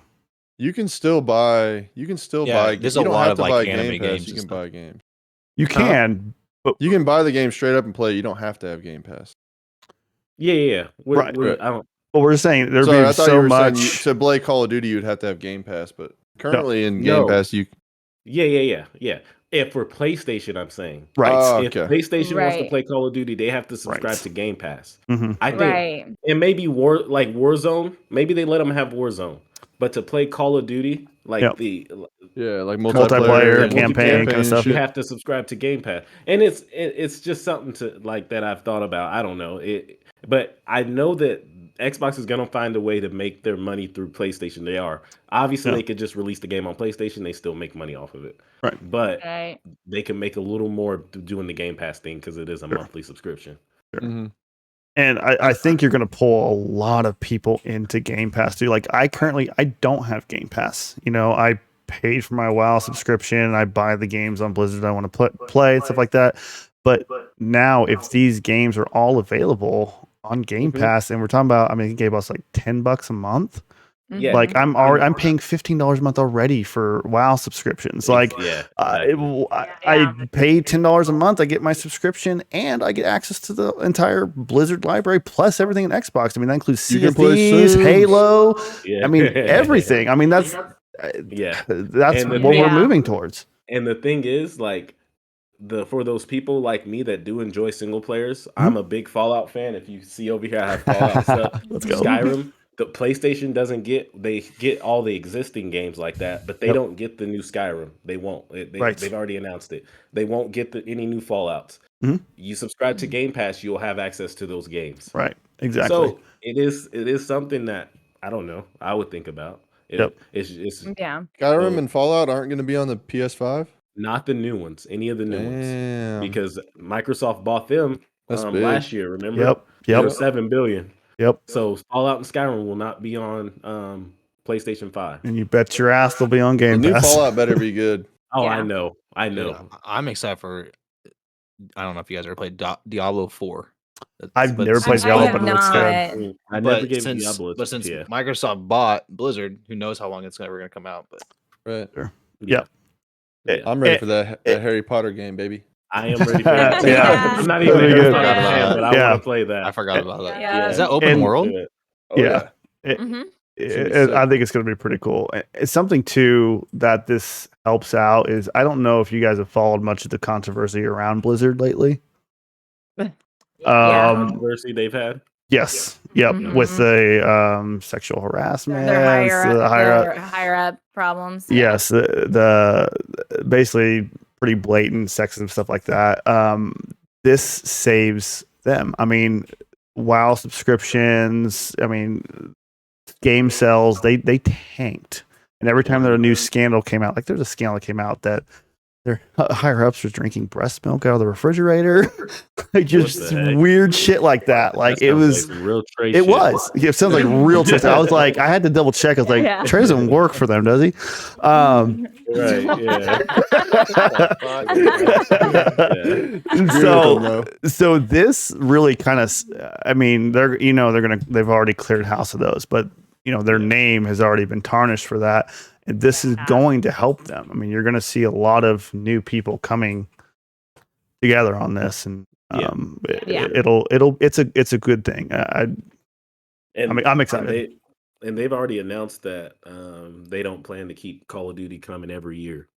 You can still buy. There's a lot of like anime games. You can buy games. You can, but you can buy the game straight up and play. You don't have to have Game Pass. Yeah. Right. I don't. But we're saying there'd be so much to play Call of Duty. You'd have to have Game Pass, but currently in Game Pass, you. Yeah. If for PlayStation, I'm saying right. If PlayStation wants to play Call of Duty, they have to subscribe to Game Pass. Mm-hmm. I think, and maybe Warzone. Maybe they let them have Warzone, but to play Call of Duty, like like multiplayer campaign kind of stuff, you have to subscribe to Game Pass, and it's just something to like that I've thought about. I don't know it, but I know that Xbox is going to find a way to make their money through PlayStation. They are. Obviously, they could just release the game on PlayStation. They still make money off of it. Right. But they can make a little more doing the Game Pass thing because it is a monthly subscription. Sure. Mm-hmm. And I think you're going to pull a lot of people into Game Pass too. Like I don't have Game Pass. I paid for my WoW subscription. I buy the games on Blizzard I want to play and stuff like that. But now if these games are all available on Game Pass, and we're talking about, it gave us like $10 a month. Yeah, like I'm paying $15 a month already for WoW subscriptions. Like, I pay $10 a month. I get my subscription, and I get access to the entire Blizzard library plus everything in Xbox. That includes Sea of Thieves, Halo. Yeah. Everything. That's what we're moving towards. And the thing is, like, for those people like me that do enjoy single players, I'm a big Fallout fan. If you see over here, I have Fallout stuff. Let's go. Skyrim. The PlayStation doesn't get. They get all the existing games like that, but they don't get the new Skyrim. They won't. They've already announced it. They won't get any new Fallouts. Mm-hmm. You subscribe to Game Pass, you'll have access to those games. Right. exactly. So it is something that I don't know. I would think about. It's Yeah. Skyrim and Fallout aren't going to be on the PS5. Not the new ones, any of the new Damn. ones, because Microsoft bought them last year. Remember? Yep. It was $7 billion. Yep. So Fallout and Skyrim will not be on PlayStation 5. And you bet your ass they'll be on Game The new Pass. Fallout better be good. Oh, Yeah. I know. Dude, I'm excited for. I don't know if you guys ever played Diablo 4. I've never played I Diablo, have but it looks good. not. I never gave since, Diablo. But since Microsoft bought Blizzard, who knows how long it's ever going to come out? But Right. Sure. Yeah. I'm ready for that Harry Potter game, baby. I am ready for that. Yeah. I'm not even a Good. Harry Potter fan, but I want to play that. I forgot about that. Yeah. Is that open world? Oh, yeah. Mhm. I think it's going to be pretty cool. It's something too that this helps out is I don't know if you guys have followed much of the controversy around Blizzard lately. Controversy they've had. Yes. Yep. Mhm. With the sexual harassment, Their the higher up problems. Yes, the basically pretty blatant sexism stuff like that. This saves them. I mean, WoW subscriptions. I mean, game sales. They tanked, and every time there a new scandal came out, like there's a scandal that came out that their higher ups were drinking breast milk out of the refrigerator, like just weird shit like that. Like it was like real Trey it shit. Was. It sounds like real Trey. I was like, I had to double check. I was like, Trey doesn't work for them, does he? Right. Yeah. So this really kind of, I mean, they've already cleared house of those, but their name has already been tarnished for that. And this is going to help them. I mean, you're going to see a lot of new people coming together on this, and it's a good thing. I'm excited. And they've already announced that they don't plan to keep Call of Duty coming every year.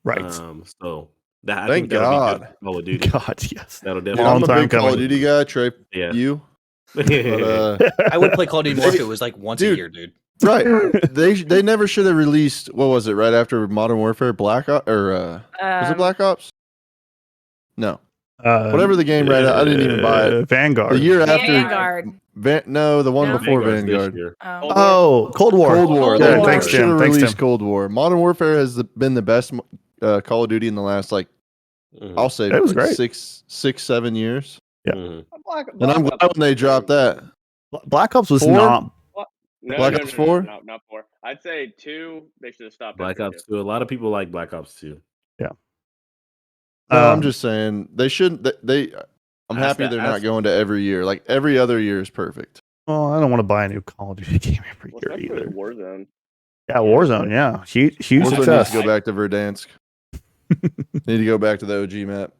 Right. So that I Thank think that'll God. be good for Call of Duty. God, yes. That'll Dude, definitely. I'm a big Call of Duty guy, Trey. Yeah. You. But, I would play Call of Duty more if it was like once a year, dude. Right. They never should have released, what was it, right after Modern Warfare, Black Ops, or was it Black Ops? No. Whatever the game right I didn't even buy it. Vanguard. The year after Vanguard. No, the one before Vanguard. Cold War. Cold War. Yeah, They thanks, should Tim. have Thanks, released Tim. Cold War. Modern Warfare has been the best Call of Duty in the last, I'll say it was great. 6-7 years. Yeah. And I'm glad when they dropped that. Black Ops was 4? not. Black Ops 4? No, not 4. I'd say 2. They should have stopped. Black Ops 2. A lot of people like Black Ops 2. Yeah. No, I'm just saying they shouldn't. I'm happy they're not going to every year. Like every other year is perfect. Well, I don't want to buy a new Call of Duty game every year either. Warzone. Yeah, Warzone. Yeah, huge Warzone success. needs to go back to Verdansk. Need to go back to the OG map.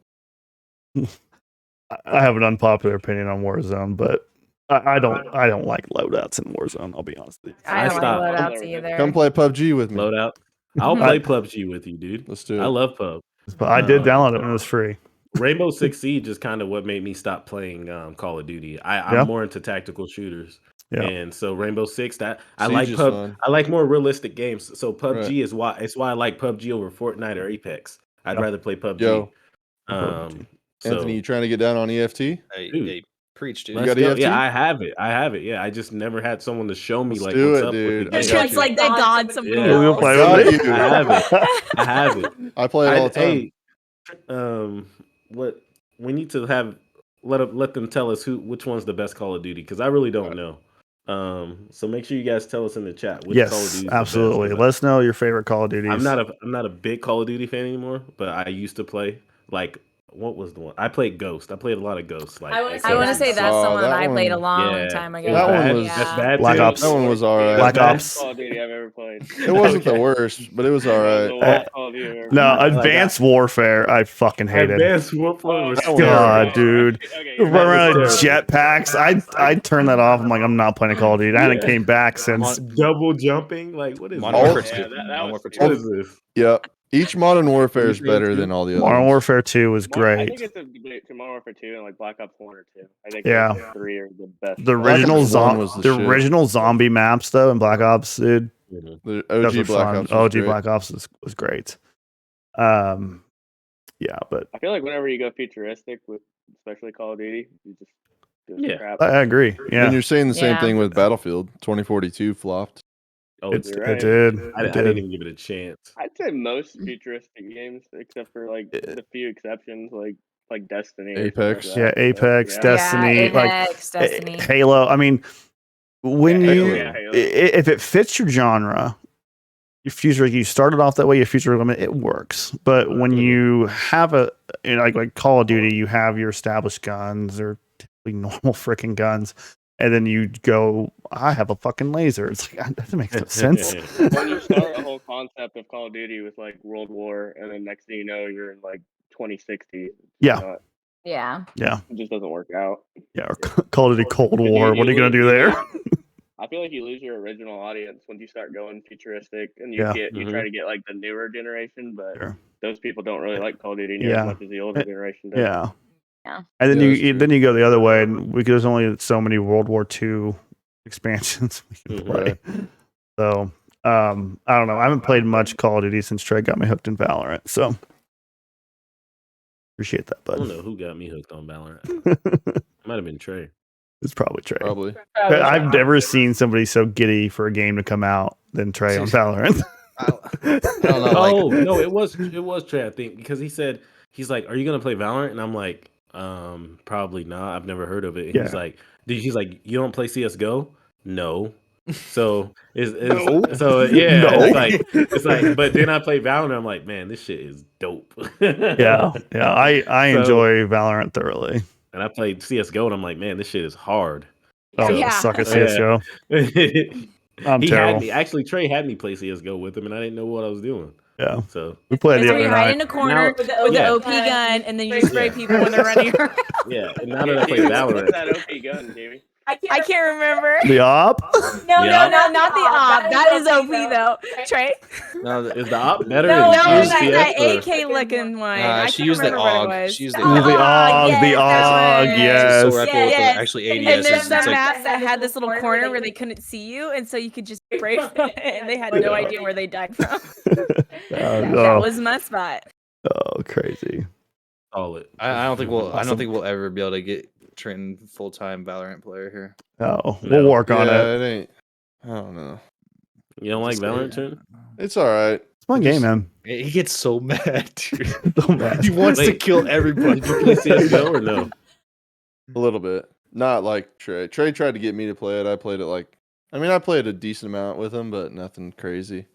I have an unpopular opinion on Warzone, but I don't like loadouts in Warzone. I'll be honest with you. I don't like loadouts either. Come play PUBG with me. Loadout. I'll play PUBG with you, dude. Let's do it. I love PUBG. But I did download it when it was free. Rainbow Six Siege is kind of what made me stop playing Call of Duty. I'm more into tactical shooters. Yeah. And so Rainbow Six, I like more realistic games. So PUBG is why I like PUBG over Fortnite or Apex. I'd rather play PUBG. Yo. So, Anthony, you trying to get down on EFT? Hey, preach, dude. You got EFT? Yeah, I have it. Yeah, I just never had someone to show me Let's what's up dude. with the game. It's like they got somebody We'll else. play with it. I have it. I play it all the time. We need to let them tell us which one's the best Call of Duty, because I really don't know. So make sure you guys tell us in the chat which Call of Duty. Yes, absolutely. Let us know your favorite Call of Duty. I'm not a big Call of Duty fan anymore, but I used to play what was the one? I played Ghost. I played a lot of Ghosts. I want to say that's the one that I played a long time ago. That one was that's bad. Black Ops. That one was all right. Black Ops. Call of Duty I've ever played. It wasn't the worst, but it was all right. No, Advanced Warfare, I fucking hated. Advanced Warfare was God, dude. Run around in jetpacks. I turned that off. I'm like, I'm not playing a Call of Duty. I haven't came back since. Double jumping. Like, what is What is this? Yep. Each Modern Warfare is better than all the others. Modern Warfare 2 was great. I think it's a debate between Modern Warfare 2 and Black Ops 1 or 2. I think those 3 are the best. The original the original zombie maps though in Black Ops, dude. The OG Black Ops. OG Black Ops was great. Yeah, but I feel like whenever you go futuristic with especially Call of Duty, you just I agree. Yeah, and you're saying the same thing with Battlefield 2042 flopped. Oh, it right. did. I didn't even give it a chance. I'd say most futuristic games, except for like the few exceptions, like Destiny, Apex. Or something like that. Apex, Yeah. Destiny, Apex, Destiny. Halo. I mean, when Halo. if it fits your genre, your futuristic, you started off that way. Your futuristic, it works. But when you have like Call of Duty, you have your established guns or typically normal freaking guns. And then you go, I have a fucking laser. It's like, that doesn't make no sense. When you start a whole concept of Call of Duty with like World War, and then next thing you know, you're in like 2060. Yeah. Yeah. It just doesn't work out. Yeah. Or Call of Duty Cold War. What are you going to do there? I feel like you lose your original audience when you start going futuristic, and you try to get like the newer generation, but those people don't really like Call of Duty near as much as the older generation does. Yeah. And then you go the other way, and there's only so many World War II expansions we can play. So I don't know. I haven't played much Call of Duty since Trey got me hooked in Valorant. So appreciate that, bud. I don't know who got me hooked on Valorant. Might have been Trey. It's probably Trey. Probably. I've never seen somebody so giddy for a game to come out than Trey on Valorant. I don't know. No, it was Trey, I think, because he's like, "Are you gonna play Valorant?" And I'm like, probably not. I've never heard of it. And he's like, "You don't play CS:GO?" No. So it's like, but then I play Valorant. I'm like, man, this shit is dope. I enjoy Valorant thoroughly. And I played CS:GO, and I'm like, man, this shit is hard. Suck at CS:GO. I'm terrible. Actually, Trey had me play CS:GO with him, and I didn't know what I was doing. Yeah. So we played the other you night. hide in a corner with the OP gun, and then you spray people when they're running around. Yeah, and now that I play Valorant. What's that OP gun, Jamie? I can't remember. The op? No, not the op. That is OP though. Trey? No, is the op better? No, than that AK looking one. She used the AUG. She used the AUG. The AUG. Yes. Yes. Actually, ADS. And there's some maps that had this little corner where they couldn't see you, and so you could just spray and they had no idea where they died from. That was my spot. Oh, crazy. Solid. I don't think we'll ever be able to get Trenton full-time Valorant player here. We'll work on it. It ain't. I don't know. You don't like Valorant, Trenton? It's all right. It's my game, man. He gets so mad, dude. So mad. He wants to kill everybody. Did you play CS:GO or no? A little bit. Not like Trey. Trey tried to get me to play it. I played it I played a decent amount with him, but nothing crazy.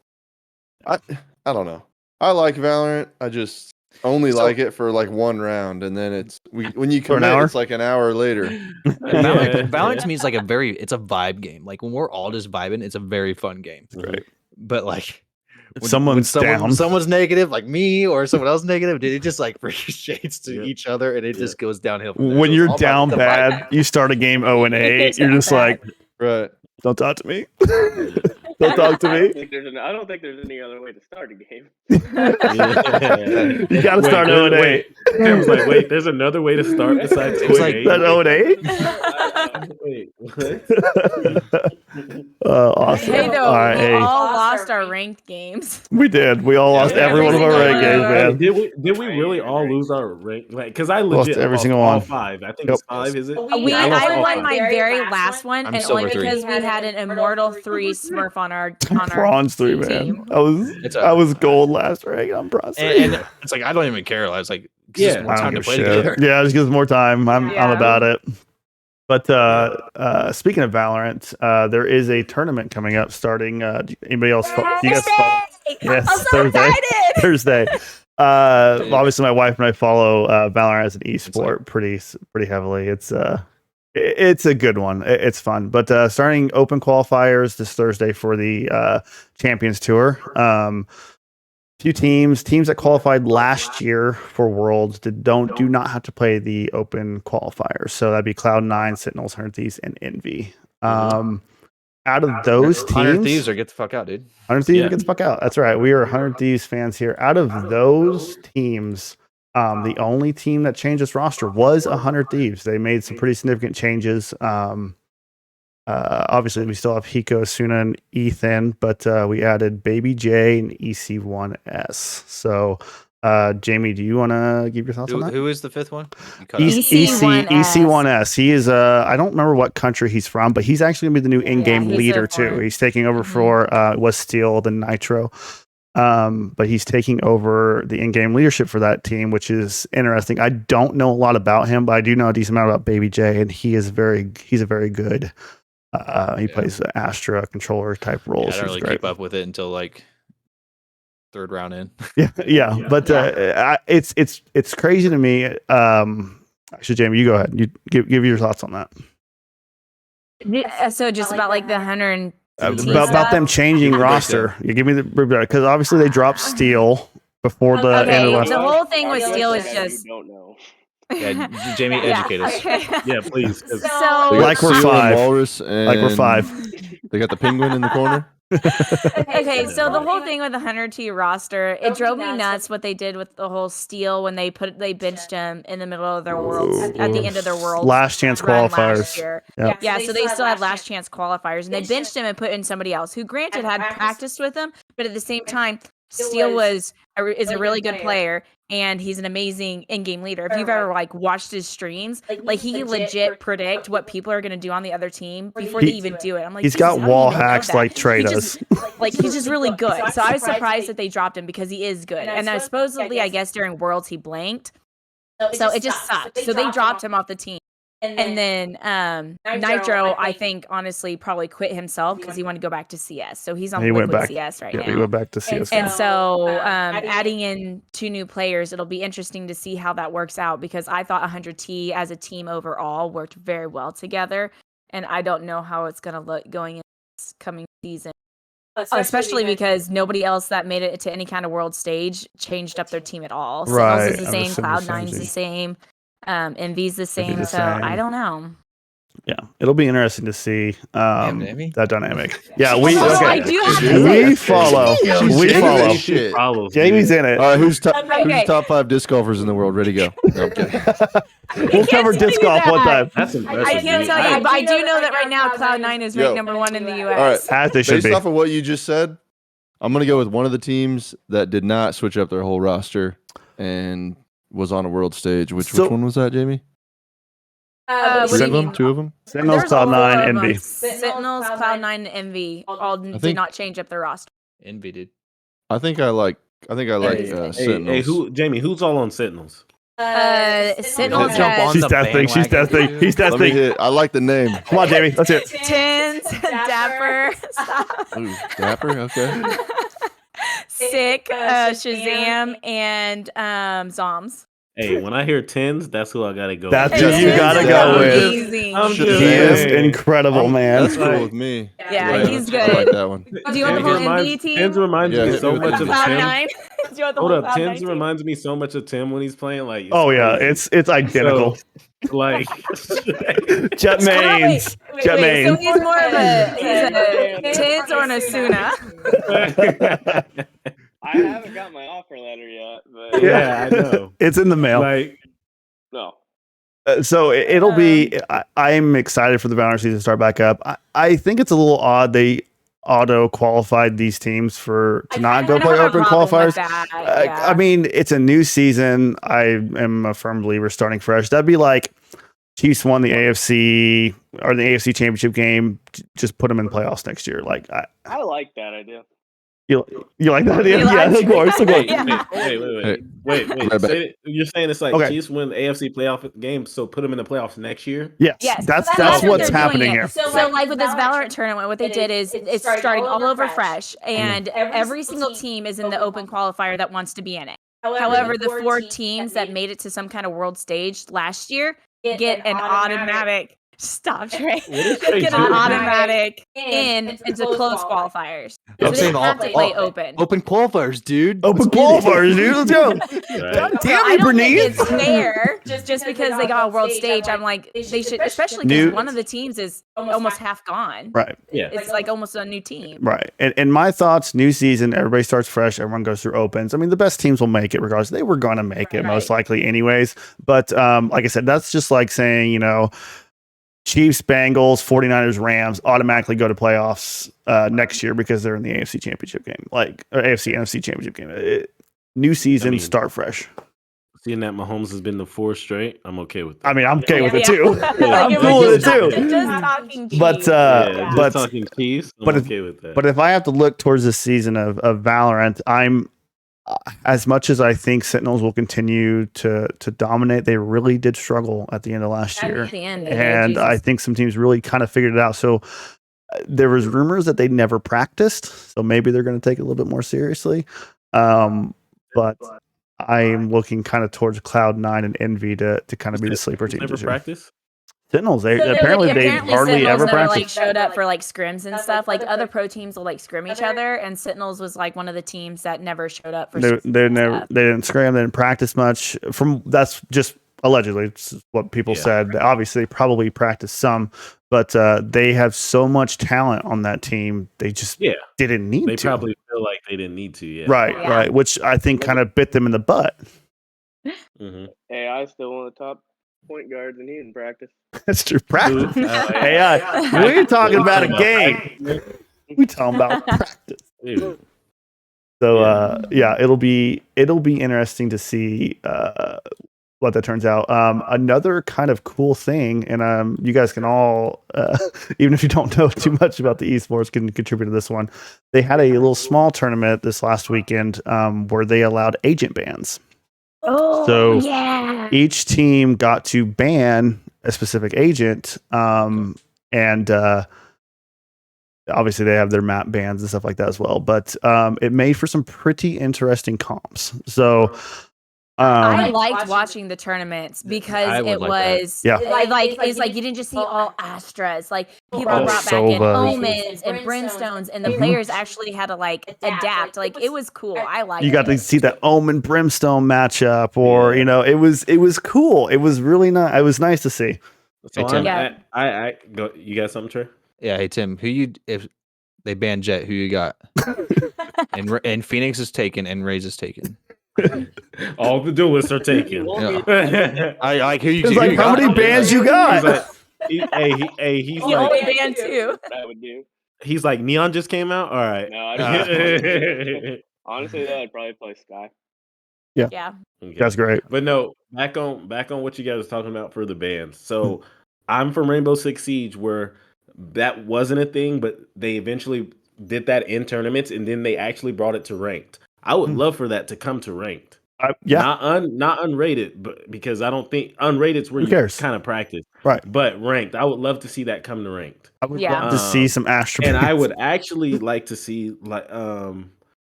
I don't know. I like Valorant. I just only like it for like one round, and then when you come in, it's like an hour later. Valorant to me is like it's a vibe game. Like when we're all just vibing, it's a very fun game. Right. But like when someone's negative, like me or someone else negative, dude, it just like ricochets to each other, and it just goes downhill. When you're down bad, you start a game 0-8. You're just like, right. Don't talk to me. Don't talk to me. I don't think there's any other way to start a game. You gotta start 0-8. Tim was like, wait, there's another way to start besides 0-8? Like that 0-8? Wait, what? Awesome. Hey, though, all right, we all lost our ranked games. We did. We all lost every one of our ranked games, man. Did we really all lose our rank? Like, because I legit lost every single all one. 5. I think it's 5, is it? I won my very last one, and only 3. because we had an Immortal 3 Smurf on our Bronze 3, man. I was gold last rank. I'm bronze 3. And it's like I don't even care. I was like, more time to play together. Yeah, just gives more time. I'm about it. But speaking of Valorant, there is a tournament coming up starting. Anybody else? You guys follow? Yes, I'm so excited. Thursday. Obviously, my wife and I follow Valorant as an esport pretty heavily. It's a good one. It's fun. But starting open qualifiers this Thursday for the Champions Tour. Few teams that qualified last year for Worlds do not have to play the open qualifiers. So that'd be Cloud9, Sentinels, 100 Thieves, and Envy. Out of those teams, 100 Thieves or get the fuck out, dude. 100 Thieves get the fuck out. That's right. We are 100 Thieves fans here. Out of those teams, the only team that changed its roster was 100 Thieves. They made some pretty significant changes. Obviously, we still have Hiko, Suna, and Ethan, but we added Baby J and EC1S. So Jamie, do you want to give your thoughts on that? Who is the fifth one? EC1S. He is I don't remember what country he's from, but he's actually gonna be the new in-game leader too. He's taking over for was Steel, the Nitro. But he's taking over the in-game leadership for that team, which is interesting. I don't know a lot about him, but I do know a decent amount about Baby J, and he's a very good. He plays the Astra controller type roles. I don't really keep up with it until like third round in. yeah. But it's crazy to me. Actually, Jamie, you go ahead. You give your thoughts on that. So just about like the 100. About them changing roster. You give me the because obviously they dropped Steel before the end of the last. The whole thing with Steel is just don't know. Yeah, Jamie, educate us. Okay. Yeah, please. So like we're five. Walrus like we're five. They got the penguin in the corner. Okay, so the whole thing with the 100T roster, it drove me nuts what they did with the whole Steel when they benched him in the middle of their worlds at the end of their world last chance qualifiers. Yep. Yeah, so they still had last chance qualifiers, and they benched him and put in somebody else who, granted, had practiced with him, but at the same time, Steel is a really good player, and he's an amazing in-game leader. If you've ever like watched his streams, like he legit predict what people are going to do on the other team before they even do it. I'm like, he's got wall hacks like Trey does. He's just really good. So I was surprised that they dropped him because he is good. And supposedly, I guess during Worlds he blanked, so it just sucked. So they dropped him off the team. And then Nitro, I think, honestly, probably quit himself because he wanted to go back to CS. So he's on Liquid CS right now. He went back to CS. And so adding in 2 new players, it'll be interesting to see how that works out because I thought 100T as a team overall worked very well together. And I don't know how it's going to look going in this coming season. Especially because nobody else that made it to any kind of world stage changed up their team at all. Right. Sentinels is the same, Cloud9's the same. Envy's the same, so I don't know. Yeah, it'll be interesting to see that dynamic. Yeah, we follow. Jamie's in it. All right, who's top 5 disc golfers in the world? Ready to go. No, I'm kidding. We'll cover disc golf one time. That's impressive. I can't tell you, but I do know that right now Cloud9 is ranked number 1 in the US. All right, as they should be. Based off of what you just said, I'm gonna go with one of the teams that did not switch up their whole roster and was on a world stage. Which one was that, Jamie? 3 of them? 2 of them? Sentinels, Cloud9, Envy. Sentinels, Cloud9, and Envy all did not change up their roster. Envy did. I think I like Sentinels. Hey, Jamie, who's all on Sentinels? Sentinels. She's testing. He's testing. I like the name. Come on, Jamie. Let's hear it. Tins, Dapper. Ooh, Dapper, okay. Sick, Shazam, and Zoms. Hey, when I hear Tins, that's who I gotta go. That's who you gotta go with. He is incredible, man. That's cool with me. Yeah, he's good. I like that one. Do you want the whole MV team? Tins reminds me so much of Tim. Hold up, Tins reminds me so much of Tim when he's playing. Like, oh yeah, it's identical. Like Jet mains. So he's more of a Tins or an Asuna. I haven't got my offer letter yet, but yeah, I know. It's in the mail. Like, no. So it'll be. I'm excited for the Valorant season to start back up. I think it's a little odd they auto qualified these teams to not go play open qualifiers. I mean, it's a new season. I am a firm believer starting fresh. That'd be like Chiefs won the AFC or the AFC Championship game. Just put them in the playoffs next year. Like I like that idea. You like that idea? Yeah, of course. Wait. You're saying it's like Chiefs win the AFC playoff game, so put them in the playoffs next year? Yes. That's what's happening here. So like with this Valorant tournament, what they did is it's starting all over fresh, and every single team is in the open qualifier that wants to be in it. However, the 4 teams that made it to some kind of world stage last year get an automatic. Stop, Trey. Get an automatic into close qualifiers. So they have to play open. Open qualifiers, dude. Open qualifiers, dude. Let's go. God damn it, Bernice. It's fair. Just because they got a world stage, I'm like, they should, especially because one of the teams is almost half gone. Right. Yeah. It's like almost a new team. Right. And my thoughts, new season, everybody starts fresh. Everyone goes through opens. I mean, the best teams will make it regardless. They were going to make it most likely anyways. But like I said, that's just like saying, Chiefs, Bengals, 49ers, Rams automatically go to playoffs next year because they're in the AFC Championship game, or AFC NFC Championship game. new season, start fresh. Seeing that Mahomes has been the 4 straight, I'm okay with that. I mean, I'm okay with it too. Like, I'm cool with it too. Just talking cheese. But just talking cheese, I'm okay with that. But if I have to look towards this season of Valorant, I'm as much as I think Sentinels will continue to dominate, they really did struggle at the end of last year. At the end, and I think some teams really kind of figured it out. So there was rumors that they never practiced, so maybe they're going to take it a little bit more seriously. But I'm looking kind of towards Cloud9 and Envy to kind of be the sleeper teams. Never practice? Sentinels, apparently they hardly Sentinels ever never, practice. like, showed up for like scrims and stuff. Like other pro teams will like scrim each other, and Sentinels was like one of the teams that never showed up for. They didn't scrim, they didn't practice much. That's just allegedly what people said. Obviously, they probably practiced some, but they have so much talent on that team. They just didn't need to. They probably feel like they didn't need to. Yeah. Right. Which I think kind of bit them in the butt. Mm-hmm. AI still one of the top point guards, and he didn't practice. That's true. Practice. AI. We're talking about a game. We talking about practice. Dude. So it'll be interesting to see what that turns out. Another kind of cool thing, and you guys can all, even if you don't know too much about the esports, can contribute to this one. They had a little small tournament this last weekend where they allowed agent bans. Oh, so each team got to ban a specific agent, and obviously they have their map bans and stuff like that as well. But it made for some pretty interesting comps. So I liked watching the tournaments because it was it's like you didn't just see all Astras. Like people brought back in Omens and Brimstones, and the players actually had to like adapt. Like it was cool. I liked it. You got to see that Omen Brimstone matchup, or it was cool. It was really nice. It was nice to see. So hey, Tim, I go. You got something, Trey? Yeah. Hey Tim, if they ban Jet, who you got? and Phoenix is taken and Raze is taken. All the duelists are taken. I like who you. It's like, how many bans you got? He's only banned 2. That would do. He's like, Neon just came out. All right. No, I don't. Honestly, though, I'd probably play Sky. Yeah. Okay. That's great. But no, back on what you guys are talking about for the bans. So I'm from Rainbow Six Siege, where that wasn't a thing, but they eventually did that in tournaments, and then they actually brought it to ranked. I would love for that to come to ranked. Not unrated, but because I don't think unrated is where you kind of practice. Right. But ranked, I would love to see that come to ranked. I would love to see some Astra. And I would actually like to see like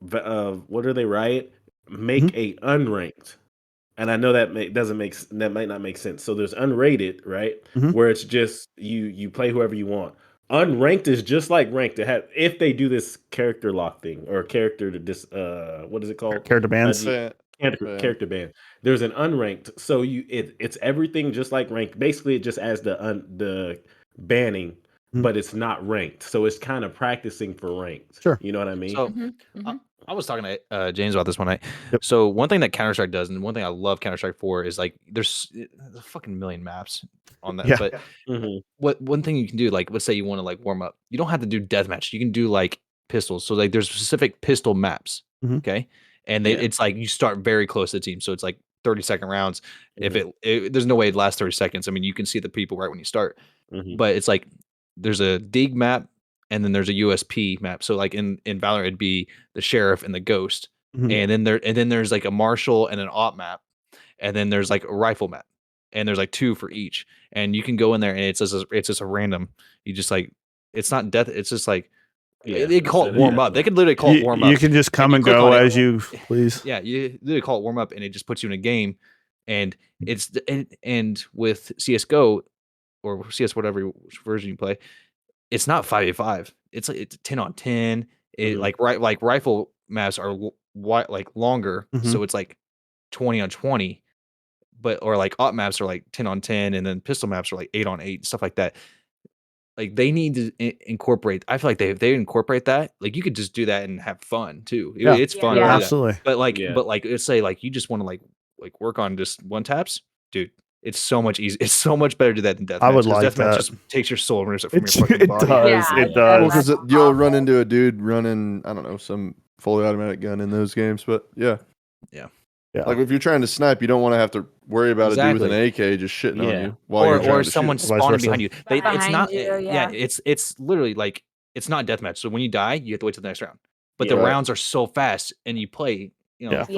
what are they, Riot? Make a unranked. And I know that might not make sense. So there's unrated, right? Where it's just you play whoever you want. Unranked is just like ranked. If they do this character lock thing or character to what is it called? Character bans. Character ban. There's an unranked, so it's everything just like ranked. Basically, it just adds the banning, but it's not ranked. So it's kind of practicing for ranked. Sure, you know what I mean. So I was talking to James about this one night. Yep. So one thing that Counter-Strike does, and one thing I love Counter-Strike for, is like there's a fucking million maps on that. But one thing you can do, like let's say you want to like warm up, you don't have to do deathmatch. You can do like pistols. So like there's specific pistol maps. Okay. And it's like you start very close to the team. So it's like 30-second rounds. If there's no way it lasts 30 seconds. I mean, you can see the people right when you start. But it's like there's a dig map and then there's a USP map. So like in Valorant, it'd be the sheriff and the ghost. And then there's like a marshal and an op map. And then there's like a rifle map. And there's like 2 for each. And you can go in there and it's just a random. You just like, it's not death. It's just like, they call it warm up. They could literally call it warm up. You can just come and go as you please. Yeah, you literally call it warm up, and it just puts you in a game. And it's and with CS:GO or CS whatever version you play, it's not 5v5. It's like it's 10-on-10. It like rifle maps are like longer, so it's like 20-on-20. But or like op maps are like 10-on-10, and then pistol maps are like 8-on-8, stuff like that. Like they need to incorporate. I feel like if they incorporate that, like you could just do that and have fun too. Yeah. It's fun, absolutely. But like let's say like you just want to like work on just one taps, dude. It's so much easier. It's so much better to do that than deathmatch. I would like deathmatch that. Just takes your soul and rips it from your fucking body. It does. Because you'll run into a dude running, I don't know, some fully automatic gun in those games. But yeah. Yeah. Like if you're trying to snipe, you don't want to have to worry about a dude with an AK just shitting on you while you're trying or to someone shoot. spawning behind you. It's not. Yeah. It's literally like it's not deathmatch. So when you die, you have to wait till the next round. But the rounds are so fast, and you play. But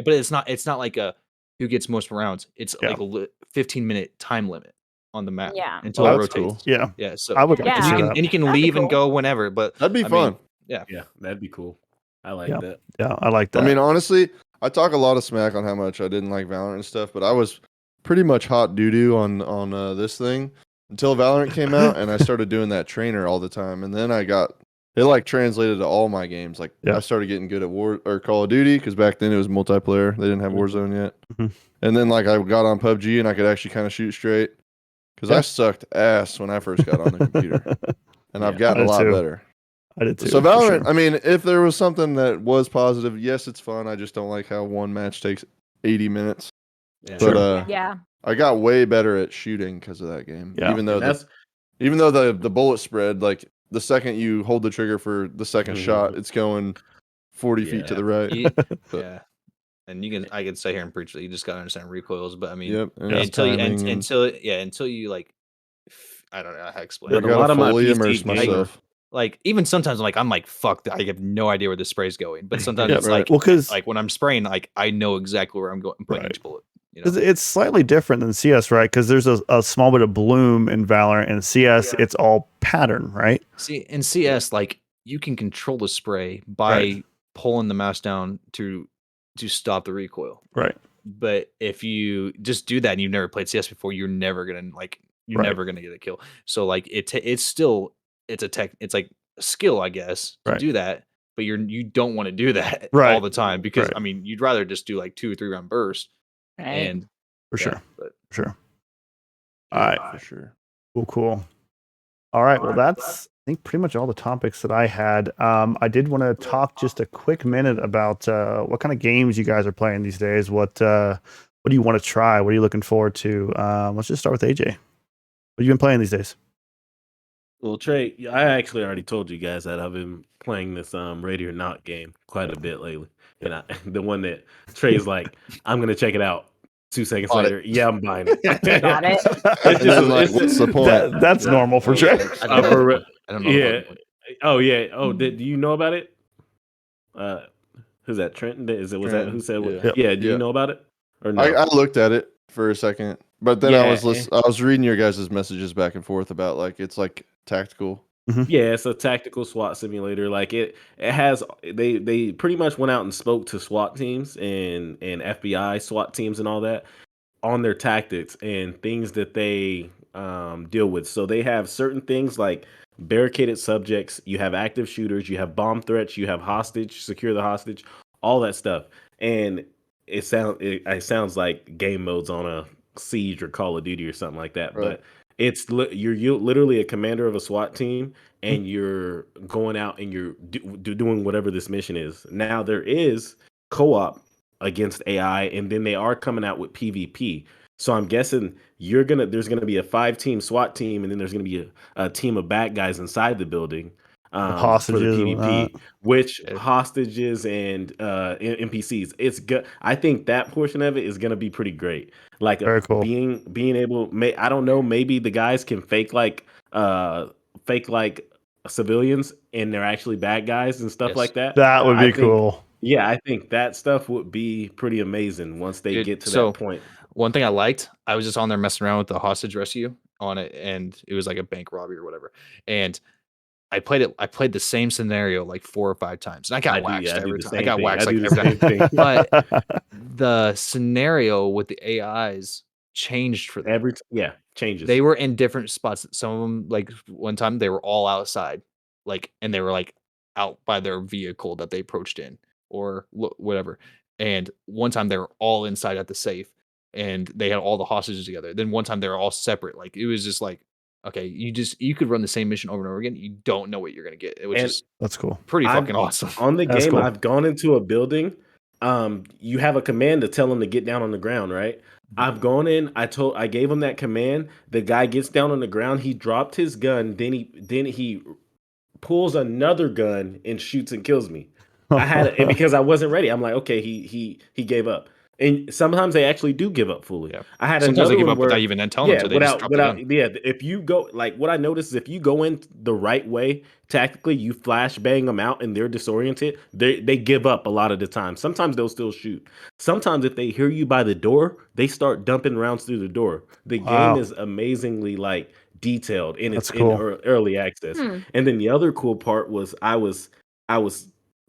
it's not like a who gets most rounds. It's like a 15-minute time limit on the map until it rotates. Cool. Yeah. So I would like to see that. And you can leave and go whenever. But that'd be fun. Yeah, that'd be cool. I like that. Yeah, I like that. I mean, honestly, I talk a lot of smack on how much I didn't like Valorant and stuff, but I was pretty much hot doo-doo on this thing until Valorant came out, and I started doing that trainer all the time, and then it like translated to all my games. Like I started getting good at Call of Duty because back then it was multiplayer. They didn't have Warzone yet, and then like I got on PUBG and I could actually kind of shoot straight because I sucked ass when I first got on the computer, and I've gotten a lot better. I did too. So Valorant, I mean, if there was something that was positive, yes, it's fun. I just don't like how one match takes 80 minutes. Yeah. But I got way better at shooting because of that game. Yeah. Even though the bullet spread, like the second you hold the trigger for the second shot, it's going 40 feet to the right. And I can sit here and preach that you just gotta understand recoils, but I mean, until you like, I don't know how to explain. But a lot of my PC myself. Like even sometimes I'm like fuck, I have no idea where the spray is going. But sometimes it's like, like when I'm spraying, like I know exactly where I'm going, putting each bullet. It's slightly different than CS, right? Because there's a small bit of bloom in Valorant, and CS it's all pattern, right? See, in CS, like you can control the spray by pulling the mouse down to stop the recoil, right? But if you just do that and you've never played CS before, you're never gonna never gonna get a kill. So like it's a tech, it's like a skill, I guess, to do that, but you don't want to do that all the time because I mean you'd rather just do like 2 or 3 round bursts. And for sure. All right, for sure. Cool. All right, well that's I think pretty much all the topics that I had. I did want to talk just a quick minute about what kind of games you guys are playing these days. What do you want to try? What are you looking forward to? Let's just start with AJ. What have you been playing these days? Well, Trey, I actually already told you guys that I've been playing this Ready or Not game quite a bit lately. And the one that Trey's like, I'm going to check it out. 2 seconds later, I'm buying it. Got it. It's just like, what's the point? That's normal for Trey. I don't know. Yeah. Oh, yeah. Oh, do you know about it? Who's that? Trent? Was that who said what? Yeah. Do you know about it? Or no? I looked at it for a second, but then I was reading your guys' messages back and forth about like it's like tactical. Yeah, it's a tactical SWAT simulator. Like it has they pretty much went out and spoke to SWAT teams and FBI SWAT teams and all that on their tactics and things that they deal with. So they have certain things like barricaded subjects, you have active shooters, you have bomb threats, you have hostage, secure the hostage, all that stuff. And it sounds like game modes on a Siege or Call of Duty or something like that, but you're literally a commander of a SWAT team, and you're going out and you're doing whatever this mission is. Now there is co-op against AI, and then they are coming out with PvP. So I'm guessing there's gonna be a 5-team SWAT team, and then there's gonna be a team of bad guys inside the building. Hostages for the PvP, which hostages and NPCs. It's good. I think that portion of it is gonna be pretty great. Like very cool. being able, I don't know, maybe the guys can fake like civilians and they're actually bad guys and stuff like that. That would be cool. Yeah, I think that stuff would be pretty amazing once they get to that point. One thing I liked, I was just on there messing around with the hostage rescue on it, and it was like a bank robbery or whatever. And I played the same scenario like 4 or 5 times, and I got waxed every time. I got waxed like every time. But the scenario with the AIs changed for them. Changes. They were in different spots. Some of them, like one time, they were all outside, like, and they were like out by their vehicle that they approached in, or whatever. And one time they were all inside at the safe, and they had all the hostages together. Then one time they were all separate. Like it was just like, okay, you could run the same mission over and over again. You don't know what you're gonna get. It was that's cool. Pretty fucking awesome. On the game, cool. I've gone into a building. You have a command to tell them to get down on the ground, right? I've gone in. I gave him that command. The guy gets down on the ground. He dropped his gun. Then he pulls another gun and shoots and kills me. I had it because I wasn't ready. I'm like, okay, he gave up. And sometimes they actually do give up fully. Yeah. I had Sometimes another they give one up where, without even then telling them to. They just drop the gun. if you go, like what I noticed is if you go in the right way tactically, you flash bang them out and they're disoriented, they give up a lot of the time. Sometimes they'll still shoot. Sometimes if they hear you by the door, they start dumping rounds through the door. The game is amazingly like detailed and it's in early access. And then the other cool part was I was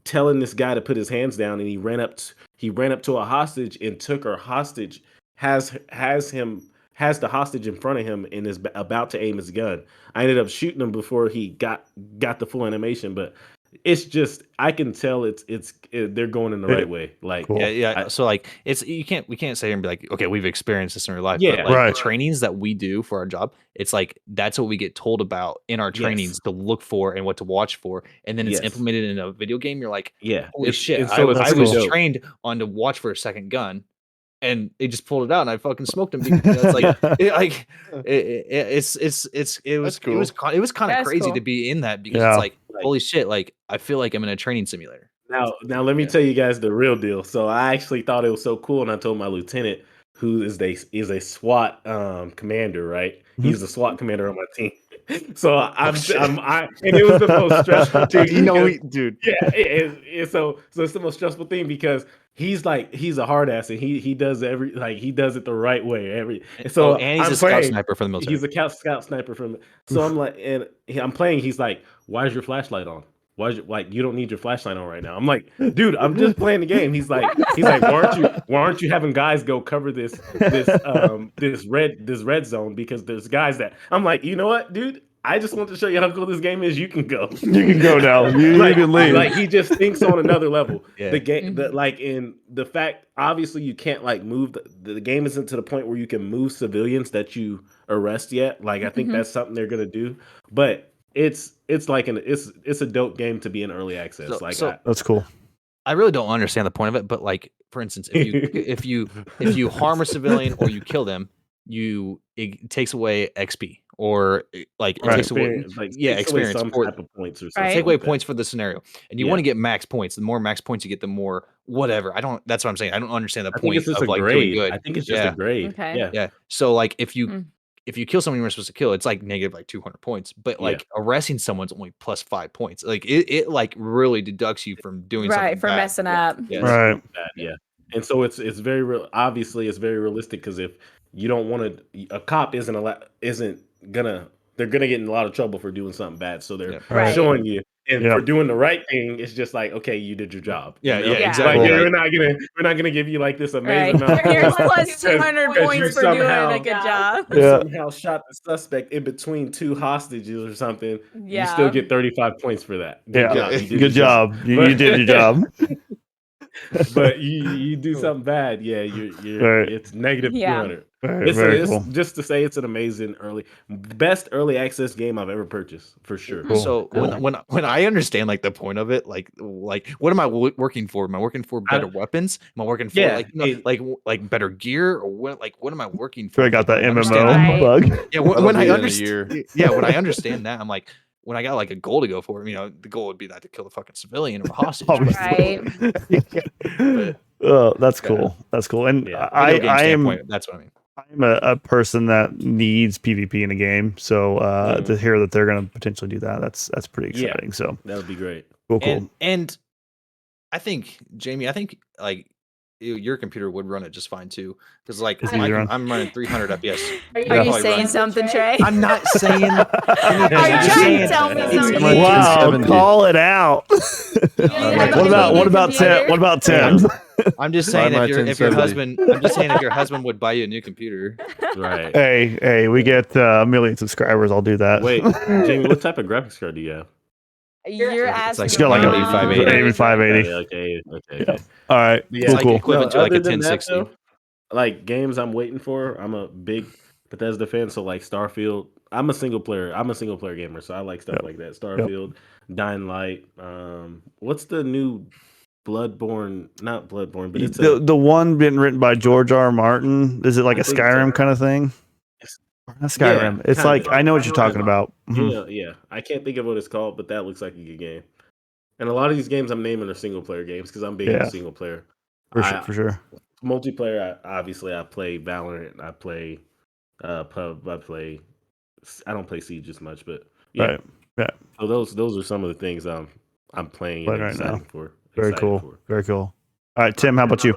telling this guy to put his hands down, and he ran up to a hostage and took her hostage. Has the hostage in front of him and is about to aim his gun. I ended up shooting him before he got the full animation, but it's just I can tell they're going in the right way. Like so like we can't say and be like, okay, we've experienced this in real life. Yeah, but like the trainings that we do for our job, it's like that's what we get told about in our trainings to look for and what to watch for, and then it's implemented in a video game. You're like, holy shit! I was trained on to watch for a second gun. And they just pulled it out, and I fucking smoked him. It's like, it was kind of crazy to be in that because it's like, holy shit! Like I feel like I'm in a training simulator. Now let me tell you guys the real deal. So I actually thought it was so cool, and I told my lieutenant, who is a SWAT commander, right? He's the SWAT commander on my team. So and it was the most stressful thing. Dude. Yeah, so it's the most stressful thing because he's a hard ass and he does he does it the right way. So and he's a scout sniper for the military. He's a scout sniper from. So I'm like, and I'm playing. He's like, "Why is your flashlight on? Why is you don't need your flashlight on right now?" I'm like, "Dude, I'm just playing the game." He's like, "Why aren't you having guys go cover this red zone because there's guys that." I'm like, "You know what, dude? I just want to show you how cool this game is. You can go. You can go now. You can leave." Like he just thinks on another level. The game, in the fact, obviously you can't like move. The game isn't to the point where you can move civilians that you arrest yet. Like I think that's something they're gonna do, but it's like it's a dope game to be in early access. That's cool. I really don't understand the point of it, but like for instance, if you harm a civilian or you kill them, it takes away XP or like it takes away experience some type of points or something. Take away points for the scenario, and you want to get max points. The more max points you get, the more whatever. That's what I'm saying. I don't understand the point of like doing good. I think it's just a grade. Okay. Yeah. So like if you kill someone you weren't supposed to kill, it's like negative like 200 points. But like arresting someone's only plus 5 points. Like it like really deducts you from doing something for bad. messing up. Right. Yeah. And so it's very real. Obviously, it's very realistic because if you don't want to, a cop they're gonna get in a lot of trouble for doing something bad. So they're showing you, and for doing the right thing, it's just like, okay, you did your job. Exactly. Like, we're not gonna give you like this amazing amount. Here's plus 200 points for doing a good job. Somehow shot the suspect in between two hostages or something. You still get 35 points for that. Good job. You did your job. But you do something bad, it's negative 200. Very cool. Just to say, it's an amazing best early access game I've ever purchased for sure. Cool. So when I understand like the point of it, like what am I working for? Am I working for better weapons? Am I working for like better gear, or what? Like what am I working for? I got that MMO bug. Yeah, when I understand. When I understand that, I'm like, when I got like a goal to go for, the goal would be not to kill the fucking civilian or a hostage. Right. Oh, that's cool. That's cool. And I am. That's what I mean. I'm a person that needs PvP in a game, so to hear that they're going to potentially do that, that's pretty exciting. So that would be great. Cool. And I think Jamie, like your computer would run it just fine too, because like I'm running 300 FPS. Are you saying something, Trey? I'm not saying. Are you trying to tell me something? Wow, call it out. What about Tim? What about Tim? I'm just saying if your husband would buy you a new computer. Right. Hey, we get 1 million subscribers. I'll do that. Wait, Jamie, what type of graphics card do you have? You're asking. It's got like a 580. Okay. Yeah. All right. Cool. Equivalent to like a 1060. Like games I'm waiting for. I'm a big Bethesda fan, so like Starfield. I'm a single player gamer, so I like stuff like that. Starfield, Dying Light. What's the new Bloodborne? Not Bloodborne, but it's the one being written by George R. Martin. Is it like a Skyrim kind of thing? Not Skyrim. Yeah, it's like I know what you're talking about. Yeah. I can't think of what it's called, but that looks like a good game. And a lot of these games I'm naming are single player games because I'm big into single player. For sure. Multiplayer, I play Valorant. I play Pub. I don't play Siege as much, but yeah. Right. Yeah. So those are some of the things I'm playing and excited for. Very cool. Very cool. All right, Tim, how about you?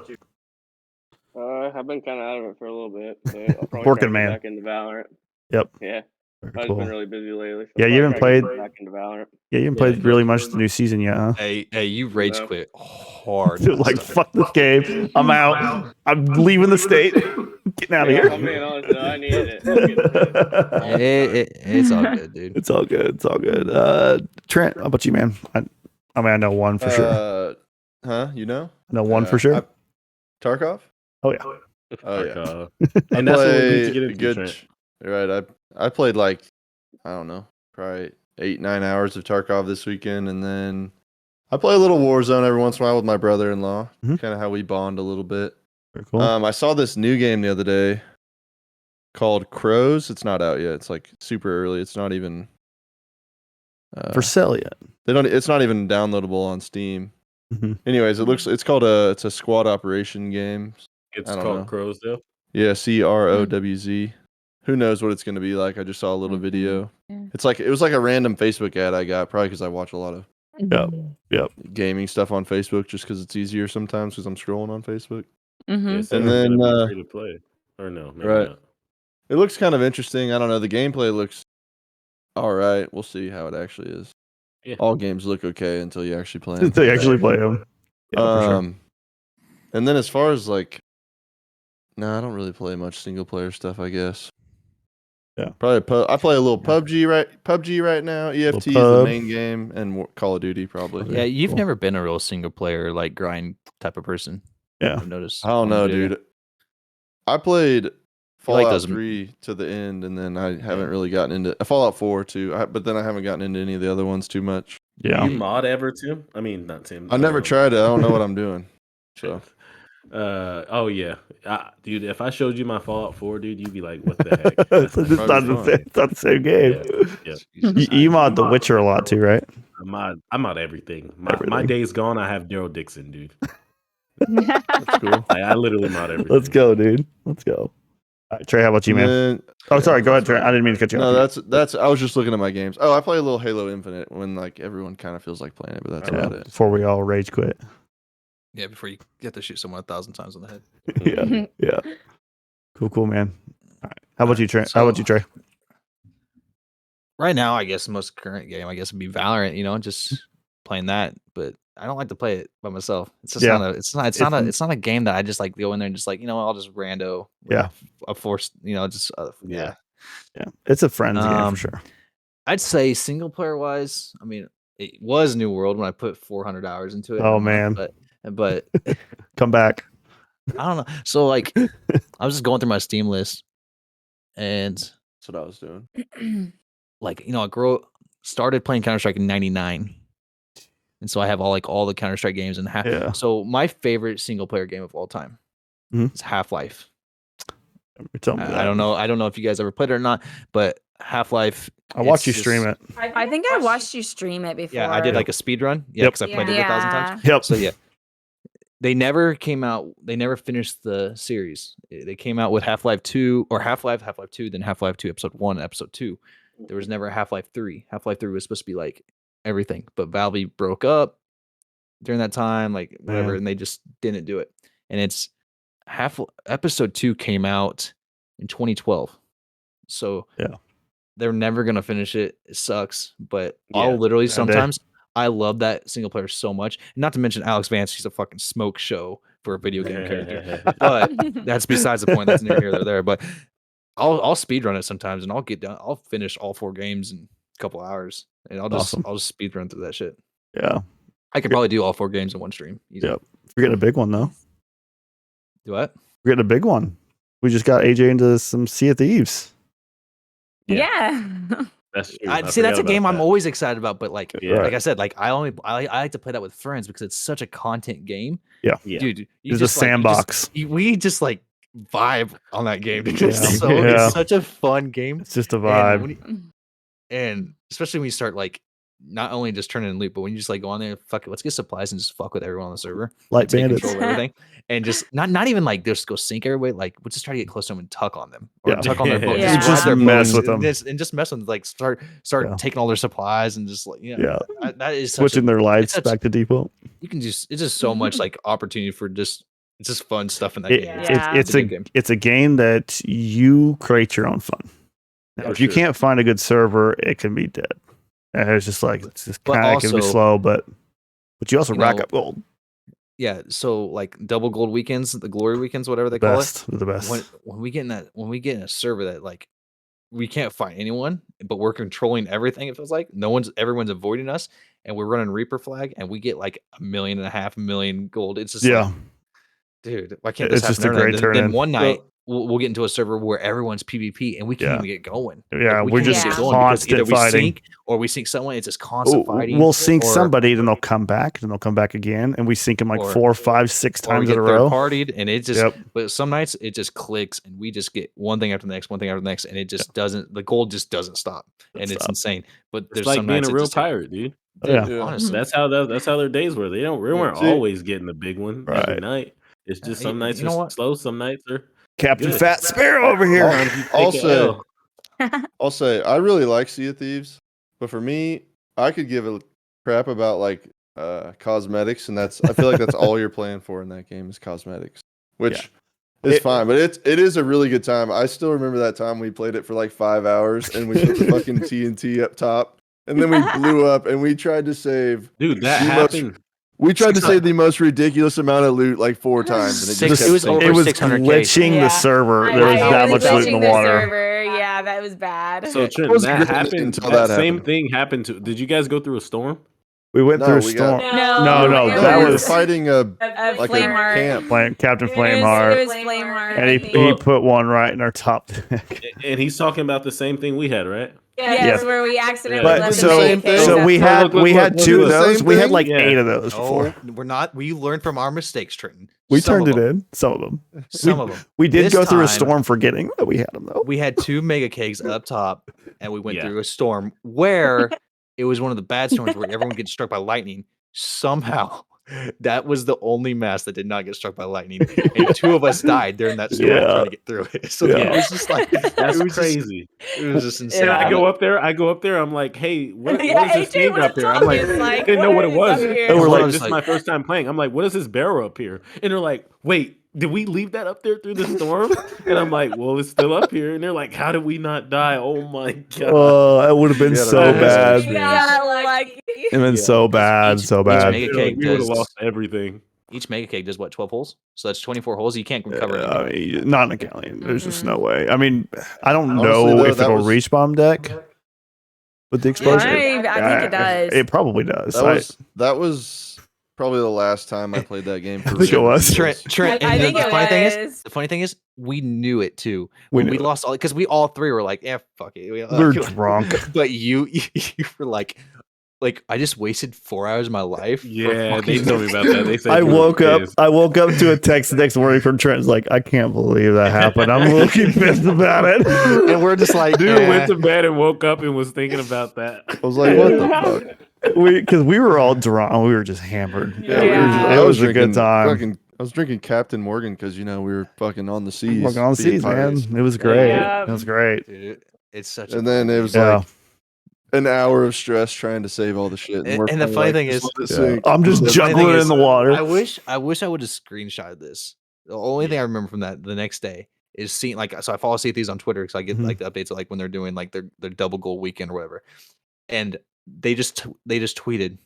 I've been kind of out of it for a little bit. So I'll probably Working, try to get man. back into Valorant. Yep. Yeah. Very I've been really busy lately. So yeah, you haven't played back into Valorant. Yeah, you haven't played really much the new season yet, huh? Hey, you rage quit hard. Dude, like, fuck this game. I'm out. I'm leaving the state. Getting out of here. I'm being honest, though, I needed it. It's all good, dude. It's all good. It's all good. Trent, how about you, man? I know one for sure. You know? I know one for sure. Tarkov? Oh, yeah. Oh, yeah. And that's what we need to get into, Trent. Right. I played I don't know, probably 8-9 hours of Tarkov this weekend, and then I play a little Warzone every once in a while with my brother-in-law. Kind of how we bond a little bit. Very cool. I saw this new game the other day called Crows. It's not out yet. It's super early. It's not even for sale yet. It's not even downloadable on Steam. Anyways, it's a squad operation game. It's called Crows, though. Yeah, CROWZ. Who knows what it's going to be like? I just saw a little video. It was like a random Facebook ad I got, probably because I watch a lot of gaming stuff on Facebook, just because it's easier sometimes because I'm scrolling on Facebook. Yes, and then free to play, or no? Maybe right. Not. It looks kind of interesting. I don't know. The gameplay looks all right. We'll see how it actually is. Yeah. All games look okay until you actually play them. Until you actually play them. Yeah, for sure. And then as far as I don't really play much single player stuff, I guess. Yeah. Probably I play a little PUBG right now. EFT is the main game, and Call of Duty probably. Yeah, you've never been a real single player grind type of person. Yeah. I've noticed. I don't know, dude. I played Fallout 3 to the end, and then I haven't really gotten into Fallout 4 too. But then I haven't gotten into any of the other ones too much. Yeah. You mod ever, Tim? I mean, not Tim. I never tried it. I don't know what I'm doing. So. Oh yeah, dude. If I showed you my Fallout 4, dude, you'd be like, "What the heck?" It's not the same game. Yeah. You mod The Witcher a lot too, right? I mod everything. My day's gone. I have Daryl Dixon, dude. That's cool. I literally mod everything. Let's go, dude. Let's go. All right, Trey, how about you, man? Sorry. Go ahead, Trey. I didn't mean to cut you off. No, that's. I was just looking at my games. Oh, I play a little Halo Infinite when everyone kind of feels like playing it, but that's about it. Before we all rage quit. Yeah, before you get to shoot someone 1,000 times on the head. Yeah. Cool, man. All right. How about you, Trey? Right now, I guess the most current game, would be Valorant. Just playing that, but I don't like to play it by myself. It's just it's not a game that I just go in there and just I'll just rando. Yeah. A forced, Yeah. It's a friends game for sure. I'd say single player wise, it was New World when I put 400 hours into it. Oh man. But come back. I don't know. So I was just going through my Steam list, and that's what I was doing. I started playing Counter-Strike in '99, and so I have all the Counter-Strike games and So my favorite single player game of all time is Half-Life. I don't know if you guys ever played it or not, but Half-Life. I watched you stream it. I think I watched you stream it before. Yeah, I did a speed run. Yeah, because I played it 1,000 times. Yep. So yeah. They never came out. They never finished the series. They came out with Half-Life 2 or Half-Life 2, then Half-Life 2 Episode 1, Episode 2. There was never Half-Life 3. Half-Life 3 was supposed to be everything, but Valve broke up during that time, whatever, and they just didn't do it. And it's Episode 2 came out in 2012. So they're never gonna finish it. It sucks, but I'll literally sometimes. I love that single player so much. And not to mention Alex Vance, he's a fucking smoke show for a video game character. But that's besides the point. That's neither here nor there. But I'll speed run it sometimes, and I'll get done. I'll finish all 4 games in a couple hours, and I'll just speed run through that shit. Yeah, I could probably do all 4 games in one stream. Easy. Yep. We're getting a big one though. Do what? We're getting a big one. We just got AJ into some Sea of Thieves. Yeah. That's true. That's a game I'm always excited about, but like I said, I like to play that with friends because it's such a content game. Yeah. Dude, it's a sandbox. We just vibe on that game. It's such a fun game. It's just a vibe. And especially when you start not only just turn in loot, but when you just like go on there, fuck it, let's get supplies and just fuck with everyone on the server, like take bandits, control of everything, and just not even like just go sink everybody. Like we'll just try to get close to them and tuck on them, or tuck on their boat, just mess with them, and just mess with them. Like start taking all their supplies and just like that is switching their lights back to default. You can just it's just so much like opportunity for it's just fun stuff in that game. It's a game that you create your own fun. Now, if you can't find a good server, it can be dead. And it's just like it's just kind of can be slow, but you also rack up gold. Yeah, so like double gold weekends, the glory weekends, whatever they call it. The best. When we get in a server that like we can't find anyone, but we're controlling everything. It feels like everyone's avoiding us, and we're running Reaper flag, and we get like 1.5 million gold. It's just like, dude, why can't this happen? It's just a great turn. Then one night we'll get into a server where everyone's PvP and we can't even get going. Yeah, we're just constant fighting. Or we sink someone, it's just constant fighting. We'll sink somebody, then they'll come back, then they'll come back again, and we sink them like 4, 5, 6 times in a row. Partied, and it just but some nights it just clicks and we just get one thing after the next, and it just doesn't, the gold just doesn't stop. And it's insane. But there's like some being nights a real pirate, dude. Honestly. That's how their days were. We weren't always getting the big one every night. It's just some nights are slow, some nights are Captain Fat Sparrow over here. I'll say I really like Sea of Thieves, but for me, I could give a crap about like cosmetics, and I feel like that's all you're playing for in that game is cosmetics, which is fine, but it is a really good time. I still remember that time we played it for like 5 hours, and we put the fucking TNT up top, and then we blew up, and we tried to save. Dude, that happened. We tried to save the most ridiculous amount of loot like 4 times, and it was glitching the server. There was that much loot in the water. Yeah, that was bad. So Trent, that happened until that same thing happened to. Did you guys go through a storm? We went through a storm. No. That was fighting a camp. Captain Flameheart. It was Flameheart. And he put one right in our top deck. And he's talking about the same thing we had, right? Yes, where we accidentally left so we had 2 of those. We had like 8 of those before. We're not. We learned from our mistakes, Trenton. We turned it in. Some of them. We did go through a storm forgetting that we had them though. We had 2 mega kegs up top, and we went through a storm where it was one of the bad storms where everyone gets struck by lightning. Somehow, that was the only mass that did not get struck by lightning, and 2 of us died during that storm trying to get through it. So it was just like that's crazy. It was just insane. I go up there. I'm like, hey, what is this thing up here? I'm like, I didn't know what it was. And we're like, this is my first time playing. I'm like, what is this barrel up here? And they're like, wait, did we leave that up there through the storm? And I'm like, well, it's still up here. And they're like, how did we not die? Oh my god! Oh, that would have been so bad. It would have been so bad, so bad. We would have lost everything. Each mega cake does what, 12 holes? So that's 24 holes. You can't recover anything. Not in a galleon. There's just no way. I mean, I don't know if it'll reach bomb deck with the explosion. I think it does. It probably does. That was probably the last time I played that game. I think it was. Trent, I think the funny thing is, we knew it too. When we lost all, because we all 3 were like, fuck it. We're drunk. But you were like, I just wasted 4 hours of my life. Yeah, they told me about that. They said I woke up to a text the next morning from Trent. Like, I can't believe that happened. I'm looking pissed about it. And we're just like, dude went to bed and woke up and was thinking about that. I was like, what the fuck? Because we were all drunk. We were just hammered. It was a good time. I was drinking Captain Morgan because we were fucking on the seas. Fucking on the seas, man. It was great. It was great. Dude, it's such. And then it was like an hour of stress trying to save all the shit. And the funny thing is, I'm just juggling it in the water. I wish I would have screenshotted this. The only thing I remember from that the next day is seeing so I follow these on Twitter because I get like the updates of like when they're doing like their double goal weekend or whatever, and they just tweeted,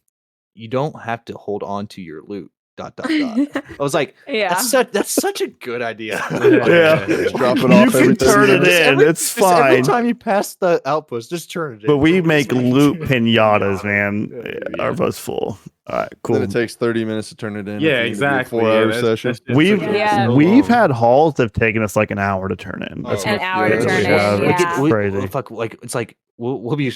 "You don't have to hold on to your loot." ... I was like, that's such a good idea. Just drop it off. You can turn it in. It's fine. Every time you pass the outpost, just turn it in. But we make loot pinatas, man. Our boat's full. All right, cool. Then it takes 30 minutes to turn it in. Yeah, exactly. 4-hour session. We've had hauls that have taken us like an hour to turn in. An hour to turn in. It's crazy. Like it's like we'll be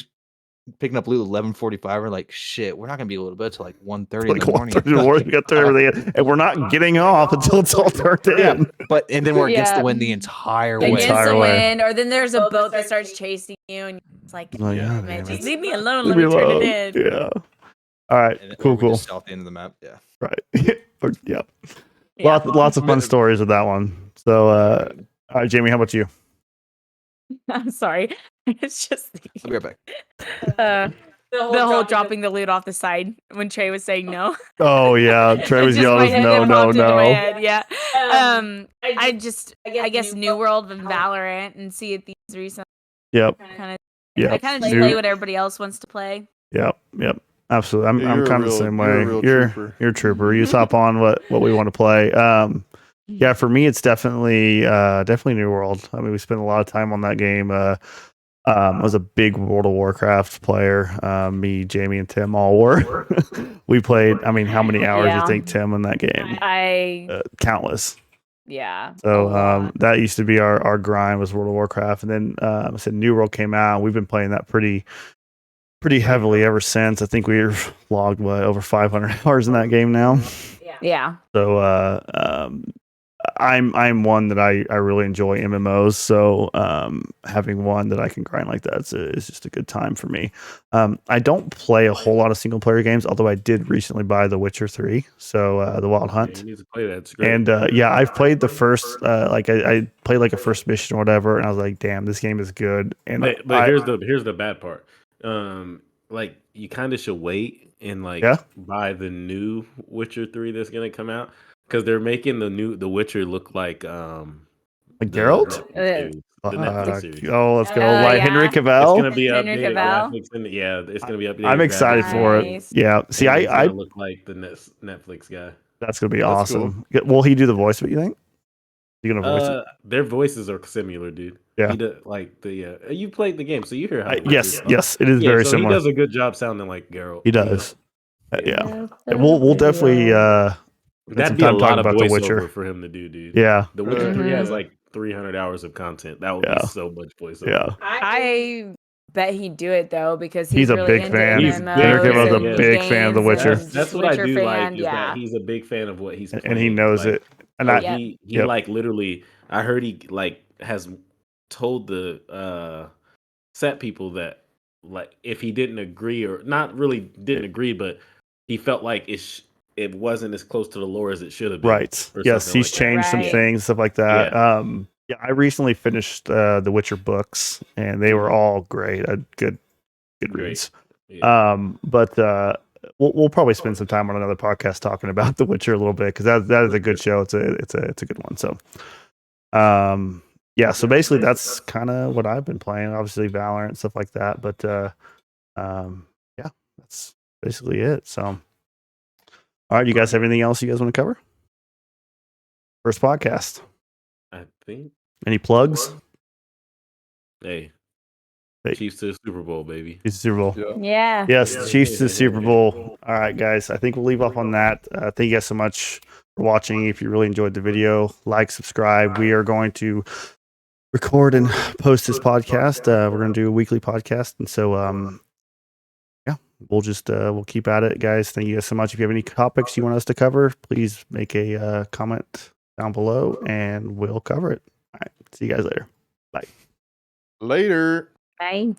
picking up loot at 11:45. We're like, shit, we're not gonna be able to bed till like 1:30 in the morning. 1:30 in the morning. We got to turn everything in, and we're not getting off until it's all turned in. And then we're against the wind the entire way. Against the wind, or then there's a boat that starts chasing you, and it's like, man, just leave me alone. Let me turn it in. Yeah. All right. Cool. South end of the map. Yeah. Right. Yep. Lots of fun stories with that one. So, all right, Jamie, how about you? I'm sorry. It's just I'll be right back. The whole dropping the loot off the side when Trey was saying no. Oh yeah, Trey was yelling no. Yeah. I guess New World and Valorant and Sea of Thieves recently. Yep. I kind of just play what everybody else wants to play. Yep. Absolutely. I'm kind of the same way. You're a trooper. You just hop on what we want to play. Yeah, for me it's definitely New World. I mean, we spent a lot of time on that game. I was a big World of Warcraft player. Me, Jamie, and Tim all were. We played. I mean, how many hours do you think, Tim, in that game? Countless. Yeah. So that used to be our grind, was World of Warcraft, and then I said New World came out. We've been playing that pretty heavily ever since. I think we've logged over 500 hours in that game now. Yeah. So I'm one that I really enjoy MMOs, so having one that I can grind like that is just a good time for me. I don't play a whole lot of single player games, although I did recently buy The Witcher 3, so The Wild Hunt. You need to play that. It's great. And I've played the first I played like a first mission or whatever, and I was like, damn, this game is good. And but here's the bad part. Like you kind of should wait and buy the new Witcher 3 that's gonna come out, because they're making the Witcher look like Geralt. The Netflix series. Oh, let's go! Henry Cavill. It's gonna be updated graphics, it's gonna be updated. I'm excited for it. Yeah. See, I look like the Netflix guy. That's gonna be awesome. Cool. Will he do the voice? What you think? You gonna voice it? Their voices are similar, dude. Yeah. He does, you played the game, so you hear how. Yes, it is very similar. He does a good job sounding like Geralt. He does. Yeah. We'll definitely. That'd be a lot of voiceover for him to do, dude. Yeah. The Witcher 3 has like 300 hours of content. That would be so much voiceover. Yeah. I bet he'd do it though, because he's a big fan. Henry Cavill's a big fan of The Witcher. That's what I do like. Is that he's a big fan of what he's playing, and he knows it. And he like literally. I heard he has told the set people that if he didn't agree, or not really didn't agree, but he felt like it wasn't as close to the lore as it should have been. Right. Yes, he's changed some things, stuff like that. Yeah. I recently finished the Witcher books, and they were all great. Good reads. Yeah. But we'll probably spend some time on another podcast talking about The Witcher a little bit, because that is a good show. It's a good one. So, so basically that's kind of what I've been playing. Obviously Valorant, stuff like that. But that's basically it. So. All right, you guys have anything else you guys want to cover? First podcast. I think. Any plugs? Hey. Chiefs to the Super Bowl, baby. Chiefs to the Super Bowl. Yeah. Yes, Chiefs to the Super Bowl. All right, guys. I think we'll leave off on that. Thank you guys so much for watching. If you really enjoyed the video, like, subscribe. We are going to record and post this podcast. We're going to do a weekly podcast. And so, we'll keep at it, guys. Thank you guys so much. If you have any topics you want us to cover, please make a comment down below and we'll cover it. All right. See you guys later. Bye. Later. Bye.